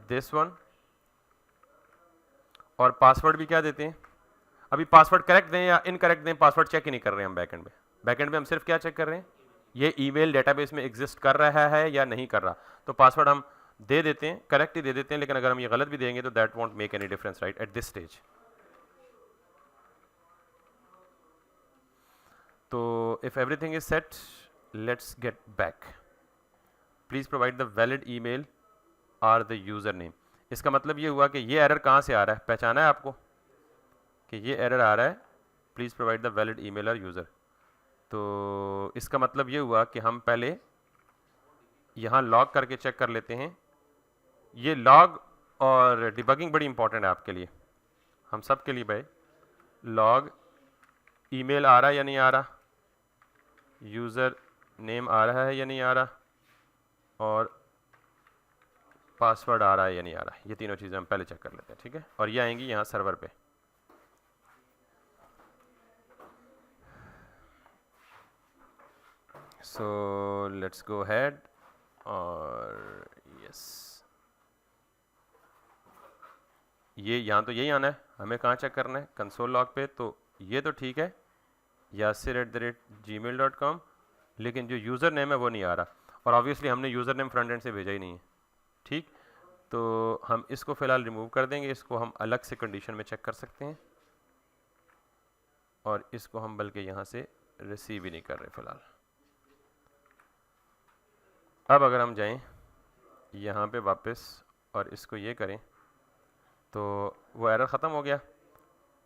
दिस वन। और पासवर्ड भी क्या देते हैं, अभी पासवर्ड करेक्ट दें या इनकरेक्ट दें पासवर्ड चेक ही नहीं कर रहे हैं हम बैकएंड में। बैकएंड में हम सिर्फ क्या चेक कर रहे हैं, ये ईमेल डेटाबेस में एग्जिस्ट कर रहा है या नहीं कर रहा। तो पासवर्ड हम दे देते हैं, करेक्ट ही दे देते हैं, लेकिन अगर हम ये गलत भी देंगे तो that won't make any difference right at this stage. तो if everything is set, let's get back. Please provide the valid email और द यूजर नेम। इसका मतलब ये हुआ कि ये एरर कहाँ से आ रहा है, पहचाना है आपको कि ये एरर आ रहा है, please provide the valid email और यूज़र। तो इसका मतलब ये हुआ कि हम पहले यहाँ लॉग करके चेक कर लेते हैं। ये लॉग और डिबगिंग बड़ी इंपॉर्टेंट है आपके लिए, हम सब के लिए भाई। लॉग ईमेल आ रहा है या नहीं आ रहा, यूज़र नेम आ रहा है या नहीं आ रहा, और पासवर्ड आ रहा है या नहीं आ रहा। ये तीनों चीज़ें हम पहले चेक कर लेते हैं, ठीक है। और ये आएंगी यहाँ सर्वर पे। सो लेट्स गो हेड और यस, ये यहाँ तो यही आना है। हमें कहाँ चेक करना है, कंसोल लॉग पे। तो ये तो ठीक है, yasir@gmail.com, लेकिन जो यूज़र नेम है वो नहीं आ रहा। और ऑब्वियसली हमने यूज़र नेम फ्रंट एंड से भेजा ही नहीं है, ठीक। तो हम इसको फ़िलहाल रिमूव कर देंगे, इसको हम अलग से कंडीशन में चेक कर सकते हैं, और इसको हम बल्कि यहाँ से रिसीव ही नहीं कर रहे फ़िलहाल। अब अगर हम जाएं यहाँ पे वापस और इसको ये करें तो वो एरर ख़त्म हो गया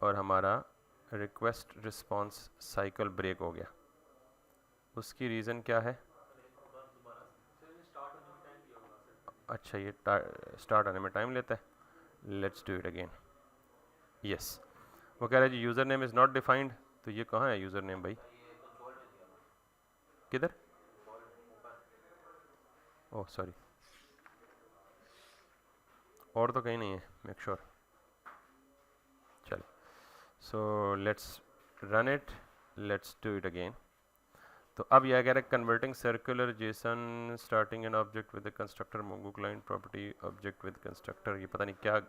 और हमारा रिक्वेस्ट रिस्पॉन्स साइकिल ब्रेक हो गया। उसकी रीज़न क्या है, अच्छा ये स्टार्ट आने में टाइम लेता है। Let's do it again. Yes, वो कह रहा है जी user name is not defined. तो ये कहाँ है यूज़र नेम भाई, किधर, ओह सॉरी, और तो कहीं नहीं है, मेक श्योर। चलो, so let's run it, let's do it again. तो अब यह कह रहा है converting circular Jason starting an object with constructor Mongo client property object with constructor. ये पता नहीं क्या,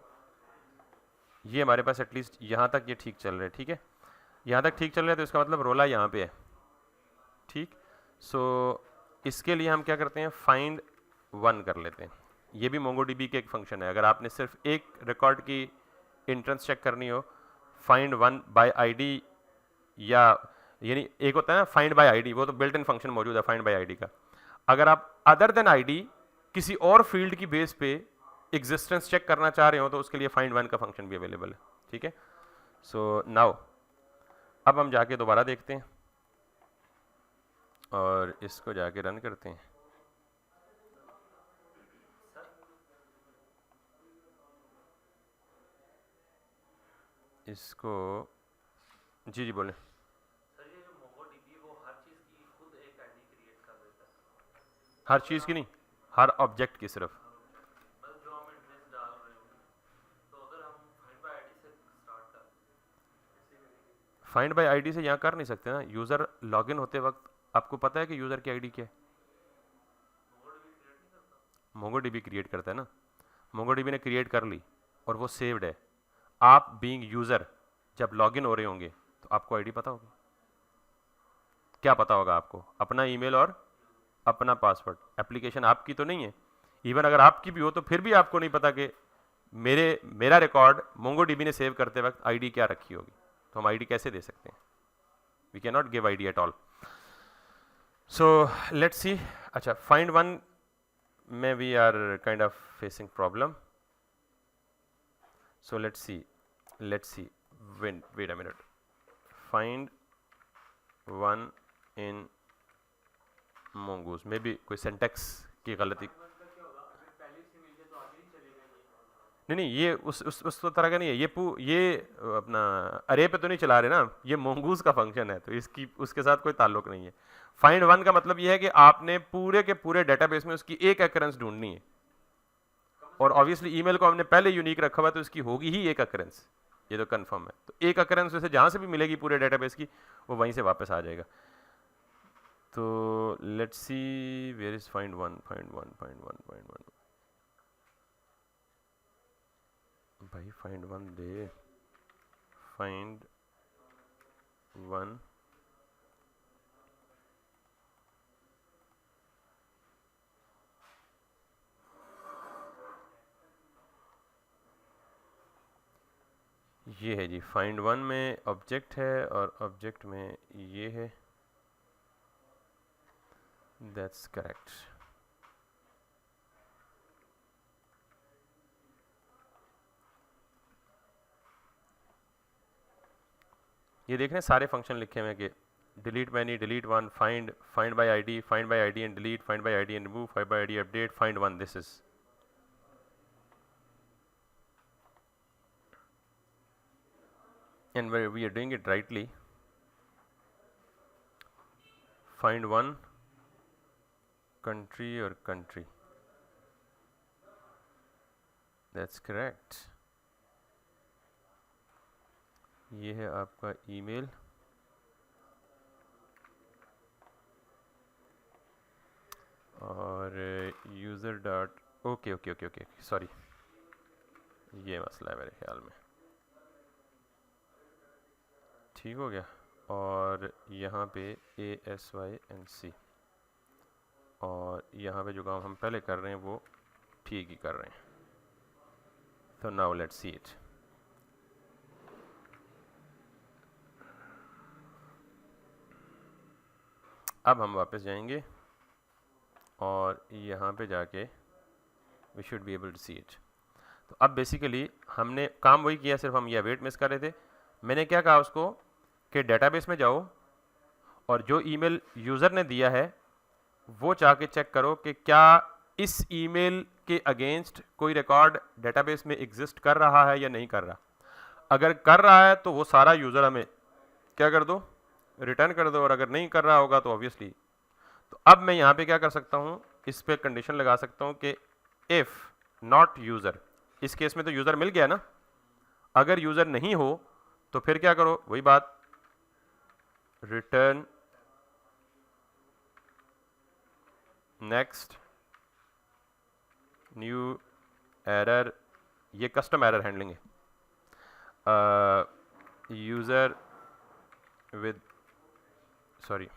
ये हमारे पास एटलीस्ट यहाँ तक ये ठीक चल रहा है, ठीक है। यहाँ तक ठीक चल रहा है तो इसका मतलब रोला यहाँ पे है, ठीक। सो इसके लिए हम क्या करते हैं, फाइंड वन कर लेते हैं। ये भी मोंगोडीबी के एक फंक्शन है। अगर आपने सिर्फ एक रिकॉर्ड की एंट्रेंस चेक करनी हो, फाइंड वन बाय आईडी, या यानी एक होता है ना फाइंड बाय आईडी, वो तो बिल्ट इन फंक्शन मौजूद है फाइंड बाय आईडी का। अगर आप अदर देन आईडी किसी और फील्ड की बेस पे एग्जिस्टेंस चेक करना चाह रहे हो तो उसके लिए फाइंड वन का फंक्शन भी अवेलेबल है, ठीक है। सो नाउ अब हम जाके दोबारा देखते हैं और इसको जाके रन करते हैं। इसको जी जी बोलें। सर ये जो मोंगोडीबी वो हर चीज़ की खुद एक आईडी क्रिएट कर देता है? हर चीज़ की नहीं, हर ऑब्जेक्ट की सिर्फ। मतलब जो हम एड्रेस डाल रहे हो, तो अगर हम फाइंड बाय आईडी से स्टार्ट करें, फाइंड बाय आईडी से यहाँ कर नहीं सकते ना, यूज़र लॉगिन होते वक्त आपको पता है कि यूज़र की आईडी क्या है। मोंगोडीबी क्रिएट करता है ना, मोंगोडीबी ने क्रिएट कर ली और वो सेव्ड है। आप बीइंग यूज़र जब लॉगिन हो रहे होंगे तो आपको आईडी पता होगी। क्या पता होगा आपको? अपना ईमेल और अपना पासवर्ड। एप्लीकेशन आपकी तो नहीं है, इवन अगर आपकी भी हो तो फिर भी आपको नहीं पता कि मेरा रिकॉर्ड मोंगोडीबी ने सेव करते वक्त आईडी क्या रखी होगी, तो हम आईडी कैसे दे सकते हैं? We can not give ID at all. So let's see. अच्छा, फाइंड वन में we are kind of facing problem. So let's see, wait a minute, find one in mongoose, maybe कोई syntax की गलती। नहीं, ये उस तरह का नहीं है, ये अपना अरे पे तो नहीं चला रहे ना, ये mongoose का फंक्शन है, तो इसकी उसके साथ कोई ताल्लुक नहीं है। फाइंड वन का मतलब ये है कि आपने पूरे के पूरे डेटाबेस में उसकी एक अकरेंस ढूंढनी है, और ऑब्वियसली ईमेल को हमने पहले यूनिक रखा हुआ है तो इसकी होगी ही एक अकरेंस, ये तो कंफर्म है। तो एक अकरेंस वैसे जहां से भी मिलेगी पूरे डेटाबेस की वो वहीं से वापस आ जाएगा। तो let's see where is find one भाई, फाइंड वन दे, फाइंड वन ये है जी। फाइंड वन में ऑब्जेक्ट है और ऑब्जेक्ट में ये है, दैट्स करेक्ट। ये देख रहे हैं सारे फंक्शन लिखे हुए हैं कि delete many, delete one, find by ID, find by ID and delete, find by ID and remove, find by ID update, find one, this is. And where we are doing it rightly, find one country or country, that's correct। ये है आपका email, और user dot okay sorry, ये मसला है मेरे ख्याल में, ठीक हो गया। और यहाँ पे ASYNC, और यहाँ पे जो काम हम पहले कर रहे हैं वो ठीक ही कर रहे हैं। तो नाउ लेट्स सी इट। अब हम वापस जाएंगे और यहाँ पे जाके we should be able to see it. तो अब बेसिकली हमने काम वही किया, सिर्फ हम यह वेट मिस कर रहे थे। मैंने क्या कहा उसको कि डेटाबेस में जाओ और जो ईमेल यूज़र ने दिया है वो जाके चेक करो कि क्या इस ईमेल के अगेंस्ट कोई रिकॉर्ड डेटाबेस में एग्जिस्ट कर रहा है या नहीं कर रहा। अगर कर रहा है तो वो सारा यूज़र हमें क्या कर दो, रिटर्न कर दो, और अगर नहीं कर रहा होगा तो ऑब्वियसली। तो अब मैं यहाँ पे क्या कर सकता हूँ, इस पे कंडीशन लगा सकता हूँ कि इफ़ नॉट यूज़र, इस केस में तो यूज़र मिल गया ना, अगर यूज़र नहीं हो तो फिर क्या करो, वही बात, रिटर्न नेक्स्ट न्यू एरर, ये कस्टम एरर हैंडलिंग है, user with sorry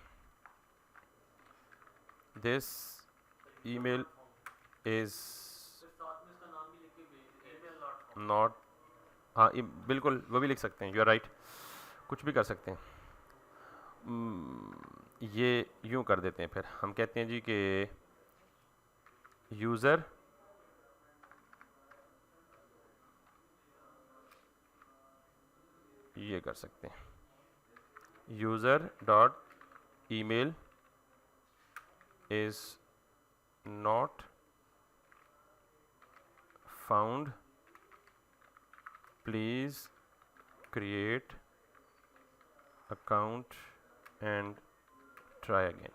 this email is not, हाँ बिल्कुल वो भी लिख सकते हैं, यू आर राइट, कुछ भी कर सकते हैं। ये यूँ कर देते हैं, फिर हम कहते हैं जी कि यूज़र ये कर सकते हैं, user dot email is not found, please create account and try again.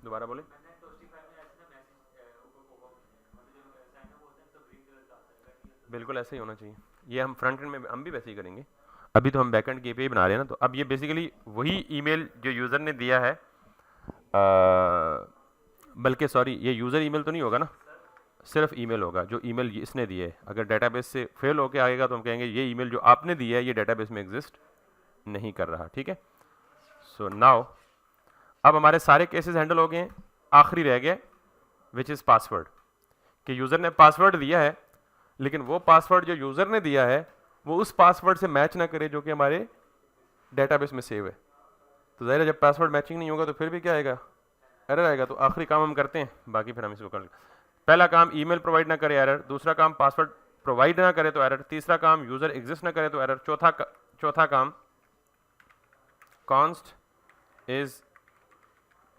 दोबारा बोले। बिल्कुल ऐसे ही होना चाहिए, ये हम फ्रंट एंड में हम भी वैसे ही करेंगे। अभी तो हम बैक एंड के पे ही बना रहे हैं ना, तो अब ये बेसिकली वही ईमेल जो यूज़र ने दिया है, बल्कि सॉरी ये यूज़र ईमेल तो नहीं होगा ना, सिर्फ ईमेल होगा जो ईमेल इसने दी है। अगर डेटाबेस से फेल होके आएगा तो हम कहेंगे ये ईमेल जो आपने दी है ये डेटाबेस में एग्जिस्ट नहीं कर रहा, ठीक है। सो नाउ अब हमारे सारे केसेस हैंडल हो गए हैं, आखिरी रह गया विच इज़ पासवर्ड, कि यूज़र ने पासवर्ड दिया है लेकिन वो पासवर्ड जो यूज़र ने दिया है वो उस पासवर्ड से मैच ना करे जो कि हमारे डेटाबेस में सेव है। तो ज़ाहिर है जब पासवर्ड मैचिंग नहीं होगा तो फिर भी क्या आएगा, एरर आएगा। तो आखिरी काम हम करते हैं, बाकी फिर हम इसको कर। पहला काम ईमेल प्रोवाइड ना करे, एरर। दूसरा काम पासवर्ड प्रोवाइड ना करे तो एरर। तीसरा काम यूज़र एग्जिस्ट ना करे तो एरर। चौथा काम कॉन्स्ट इज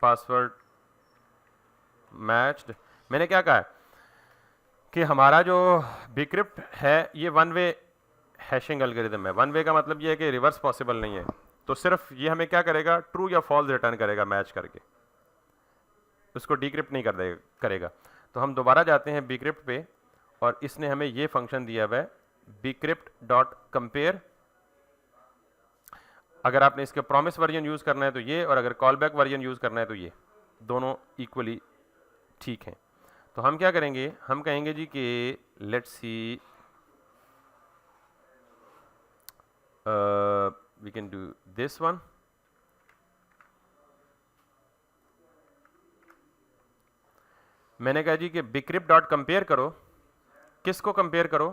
पासवर्ड मैच्ड। मैंने क्या कहा है कि हमारा जो बिक्रिप्ट है ये वन वे हैशिंग एल्गोरिथम है। वन वे का मतलब ये है कि रिवर्स पॉसिबल नहीं है, तो सिर्फ ये हमें क्या करेगा, ट्रू या फॉल्स रिटर्न करेगा मैच करके, उसको डिक्रिप्ट नहीं करेगा। तो हम दोबारा जाते हैं बिक्रिप्ट पे और इसने हमें ये फंक्शन दिया हुआ है बिक्रिप्ट डॉट कंपेयर। अगर आपने इसके प्रॉमिस वर्जन यूज़ करना है तो ये, और अगर कॉल बैक वर्जन यूज़ करना है तो ये, दोनों इक्वली ठीक हैं। तो हम क्या करेंगे, हम कहेंगे जी कि let's see we can do this one. मैंने कहा जी कि बिक्रिप्ट डॉट कंपेयर करो, किसको कंपेयर करो,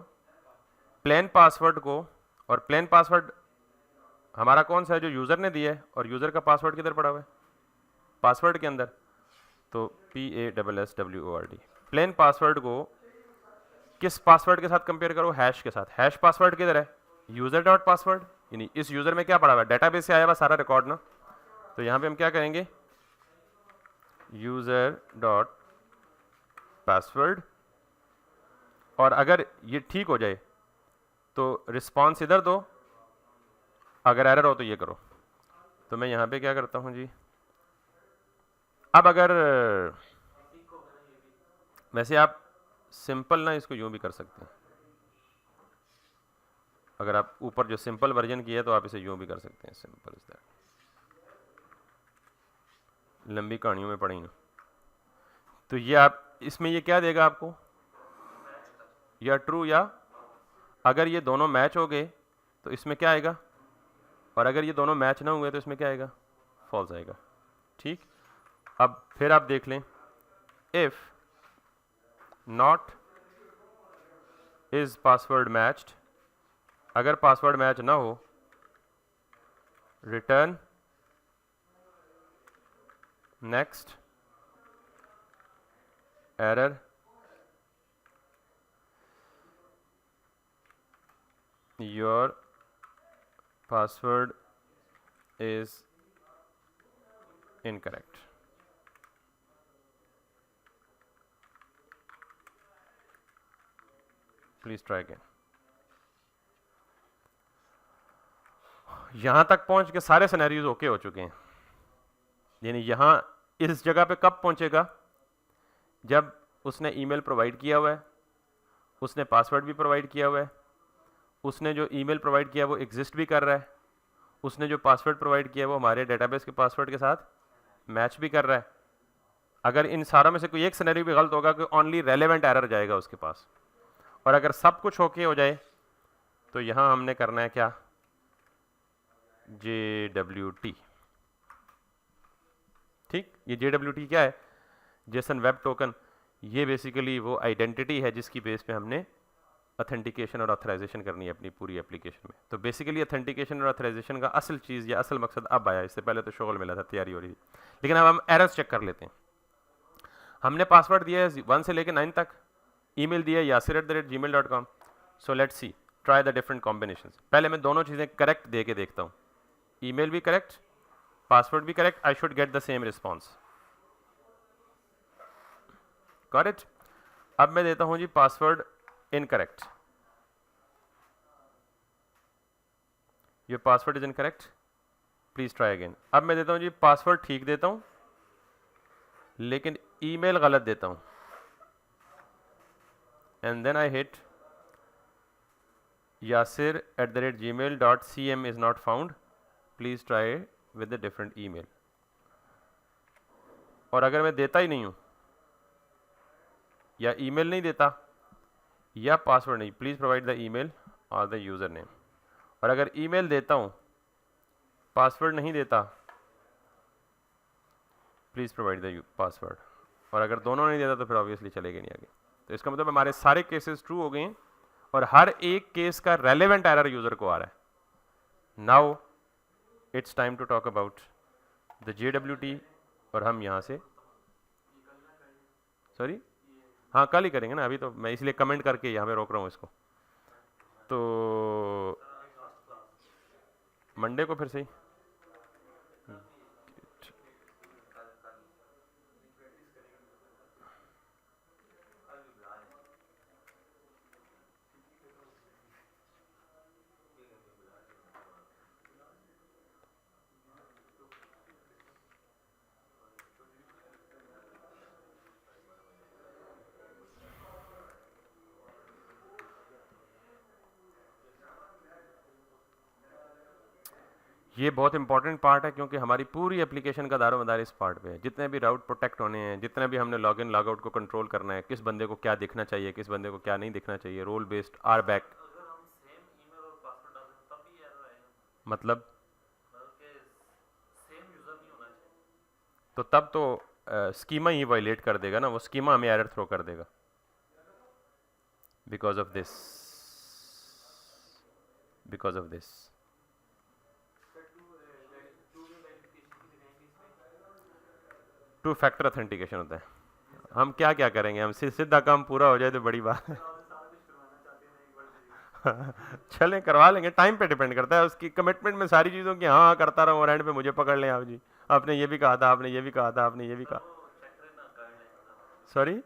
प्लेन पासवर्ड को। और प्लेन पासवर्ड हमारा कौन सा है, जो यूज़र ने दिया है, और यूज़र का पासवर्ड किधर पड़ा हुआ है, पासवर्ड के अंदर। तो PASSWORD, प्लेन पासवर्ड को किस पासवर्ड के साथ कंपेयर करो, हैश के साथ। हैश पासवर्ड किधर है, यूज़र डॉट पासवर्ड, यानी इस यूज़र में क्या पड़ा हुआ है, डेटाबेस से आया हुआ सारा रिकॉर्ड ना। तो यहाँ पे हम क्या करेंगे, यूज़र डॉट पासवर्ड, और अगर ये ठीक हो जाए तो रिस्पॉन्स इधर दो, अगर एरर हो तो ये करो। तो मैं यहाँ पे क्या करता हूँ जी, अब अगर वैसे आप सिंपल ना इसको यूँ भी कर सकते हैं, अगर आप ऊपर जो सिंपल वर्जन की है तो आप इसे यूँ भी कर सकते हैं, सिंपल इज दैट। लंबी कहानियों में पढ़ी ना, तो ये आप इसमें ये क्या देगा आपको, या ट्रू या, अगर ये दोनों मैच हो गए तो इसमें क्या आएगा, और अगर ये दोनों मैच ना हुए तो इसमें क्या आएगा, फॉल्स आएगा। ठीक, अब फिर आप देख लें, if not is password matched, अगर पासवर्ड मैच ना हो return next error, your password is incorrect. Please try again. यहां तक पहुंच के सारे सिनेरियोज ओके हो चुके हैं, यानी यहां इस जगह पे कब पहुंचेगा, जब उसने ईमेल प्रोवाइड किया हुआ है, उसने पासवर्ड भी प्रोवाइड किया हुआ है, उसने जो ईमेल प्रोवाइड किया वो एग्जिस्ट भी कर रहा है, उसने जो पासवर्ड प्रोवाइड किया वो हमारे डेटाबेस के पासवर्ड के साथ मैच भी कर रहा है। अगर इन सारों में से कोई एक सिनेरियो भी गलत होगा कि ओनली रेलेवेंट एरर जाएगा उसके पास, और अगर सब कुछ ओके हो जाए तो यहाँ हमने करना है क्या, JWT, ठीक, ये JWT क्या है, जेसन वेब टोकन, ये बेसिकली वो आइडेंटिटी है जिसकी बेस पे हमने ऑथेंटिकेशन और ऑथराइजेशन करनी है अपनी पूरी एप्लीकेशन में। तो बेसिकली ऑथेंटिकेशन और ऑथराइजेशन का असल चीज़ या असल मकसद अब आया, इससे पहले तो शोगल मिला था, तैयारी हो रही थी। लेकिन अब हम एरर्स चेक कर लेते हैं। हमने पासवर्ड दिया है 1 से लेकर 9 तक, ईमेल दिया है yasir@gmail.com। So let's C, try the different combinations. पहले मैं दोनों चीज़ें करेक्ट दे के देखता हूँ, ईमेल भी करेक्ट, पासवर्ड भी correct, I should get the same response. Got it. अब मैं देता हूँ जी password incorrect, your password is incorrect, please try again. अब मैं देता हूँ जी पासवर्ड ठीक देता हूँ लेकिन ईमेल गलत देता हूँ, and then I hit yasir@gmail.com is not found, please try with a different email। और अगर मैं देता ही नहीं हूँ, या ईमेल नहीं देता या पासवर्ड नहीं, प्लीज़ प्रोवाइड द ईमेल और द यूज़र नेम। और अगर ईमेल देता हूँ, पासवर्ड नहीं देता, प्लीज़ प्रोवाइड द पासवर्ड। और अगर दोनों नहीं देता तो फिर ऑब्वियसली चलेगा नहीं आगे। तो इसका मतलब हमारे सारे केसेस ट्रू हो गए हैं और हर एक केस का रेलेवेंट एरर यूज़र को आ रहा है। Now it's time to talk about the JWT। और हम यहाँ से, सॉरी, हाँ कल ही करेंगे ना, अभी तो मैं इसलिए कमेंट करके यहाँ पे रोक रहा हूँ इसको। तो मंडे को फिर से ही ये बहुत इंपॉर्टेंट पार्ट है क्योंकि हमारी पूरी एप्लीकेशन का दारोमदार इस पार्ट पे है। जितने भी राउट प्रोटेक्ट होने हैं, जितने भी हमने लॉगिन लॉगआउट को कंट्रोल करना है, किस बंदे को क्या दिखना चाहिए, किस बंदे को क्या नहीं दिखना चाहिए, रोल बेस्ड आर बैक। अगर हम सेम ईमेल और पासवर्ड डालें तब भी एरर आएगा, मतलब कि सेम यूजर नहीं होना चाहिए। तो तब तो स्कीमा ही वायलेट कर देगा ना, वो स्कीमा हमें एरर थ्रो कर देगा because of this, because of this. Two factor authentication होता है। हम क्या क्या करेंगे, हम सीधा काम पूरा हो जाए तो बड़ी बात है। चलें करवा लेंगे, टाइम पे डिपेंड करता है उसकी कमिटमेंट में सारी चीज़ों की। हाँ करता रहूँ और एंड पे मुझे पकड़ लें आप जी, आपने ये भी कहा था, आपने ये भी कहा था, आपने ये भी कहा, सॉरी।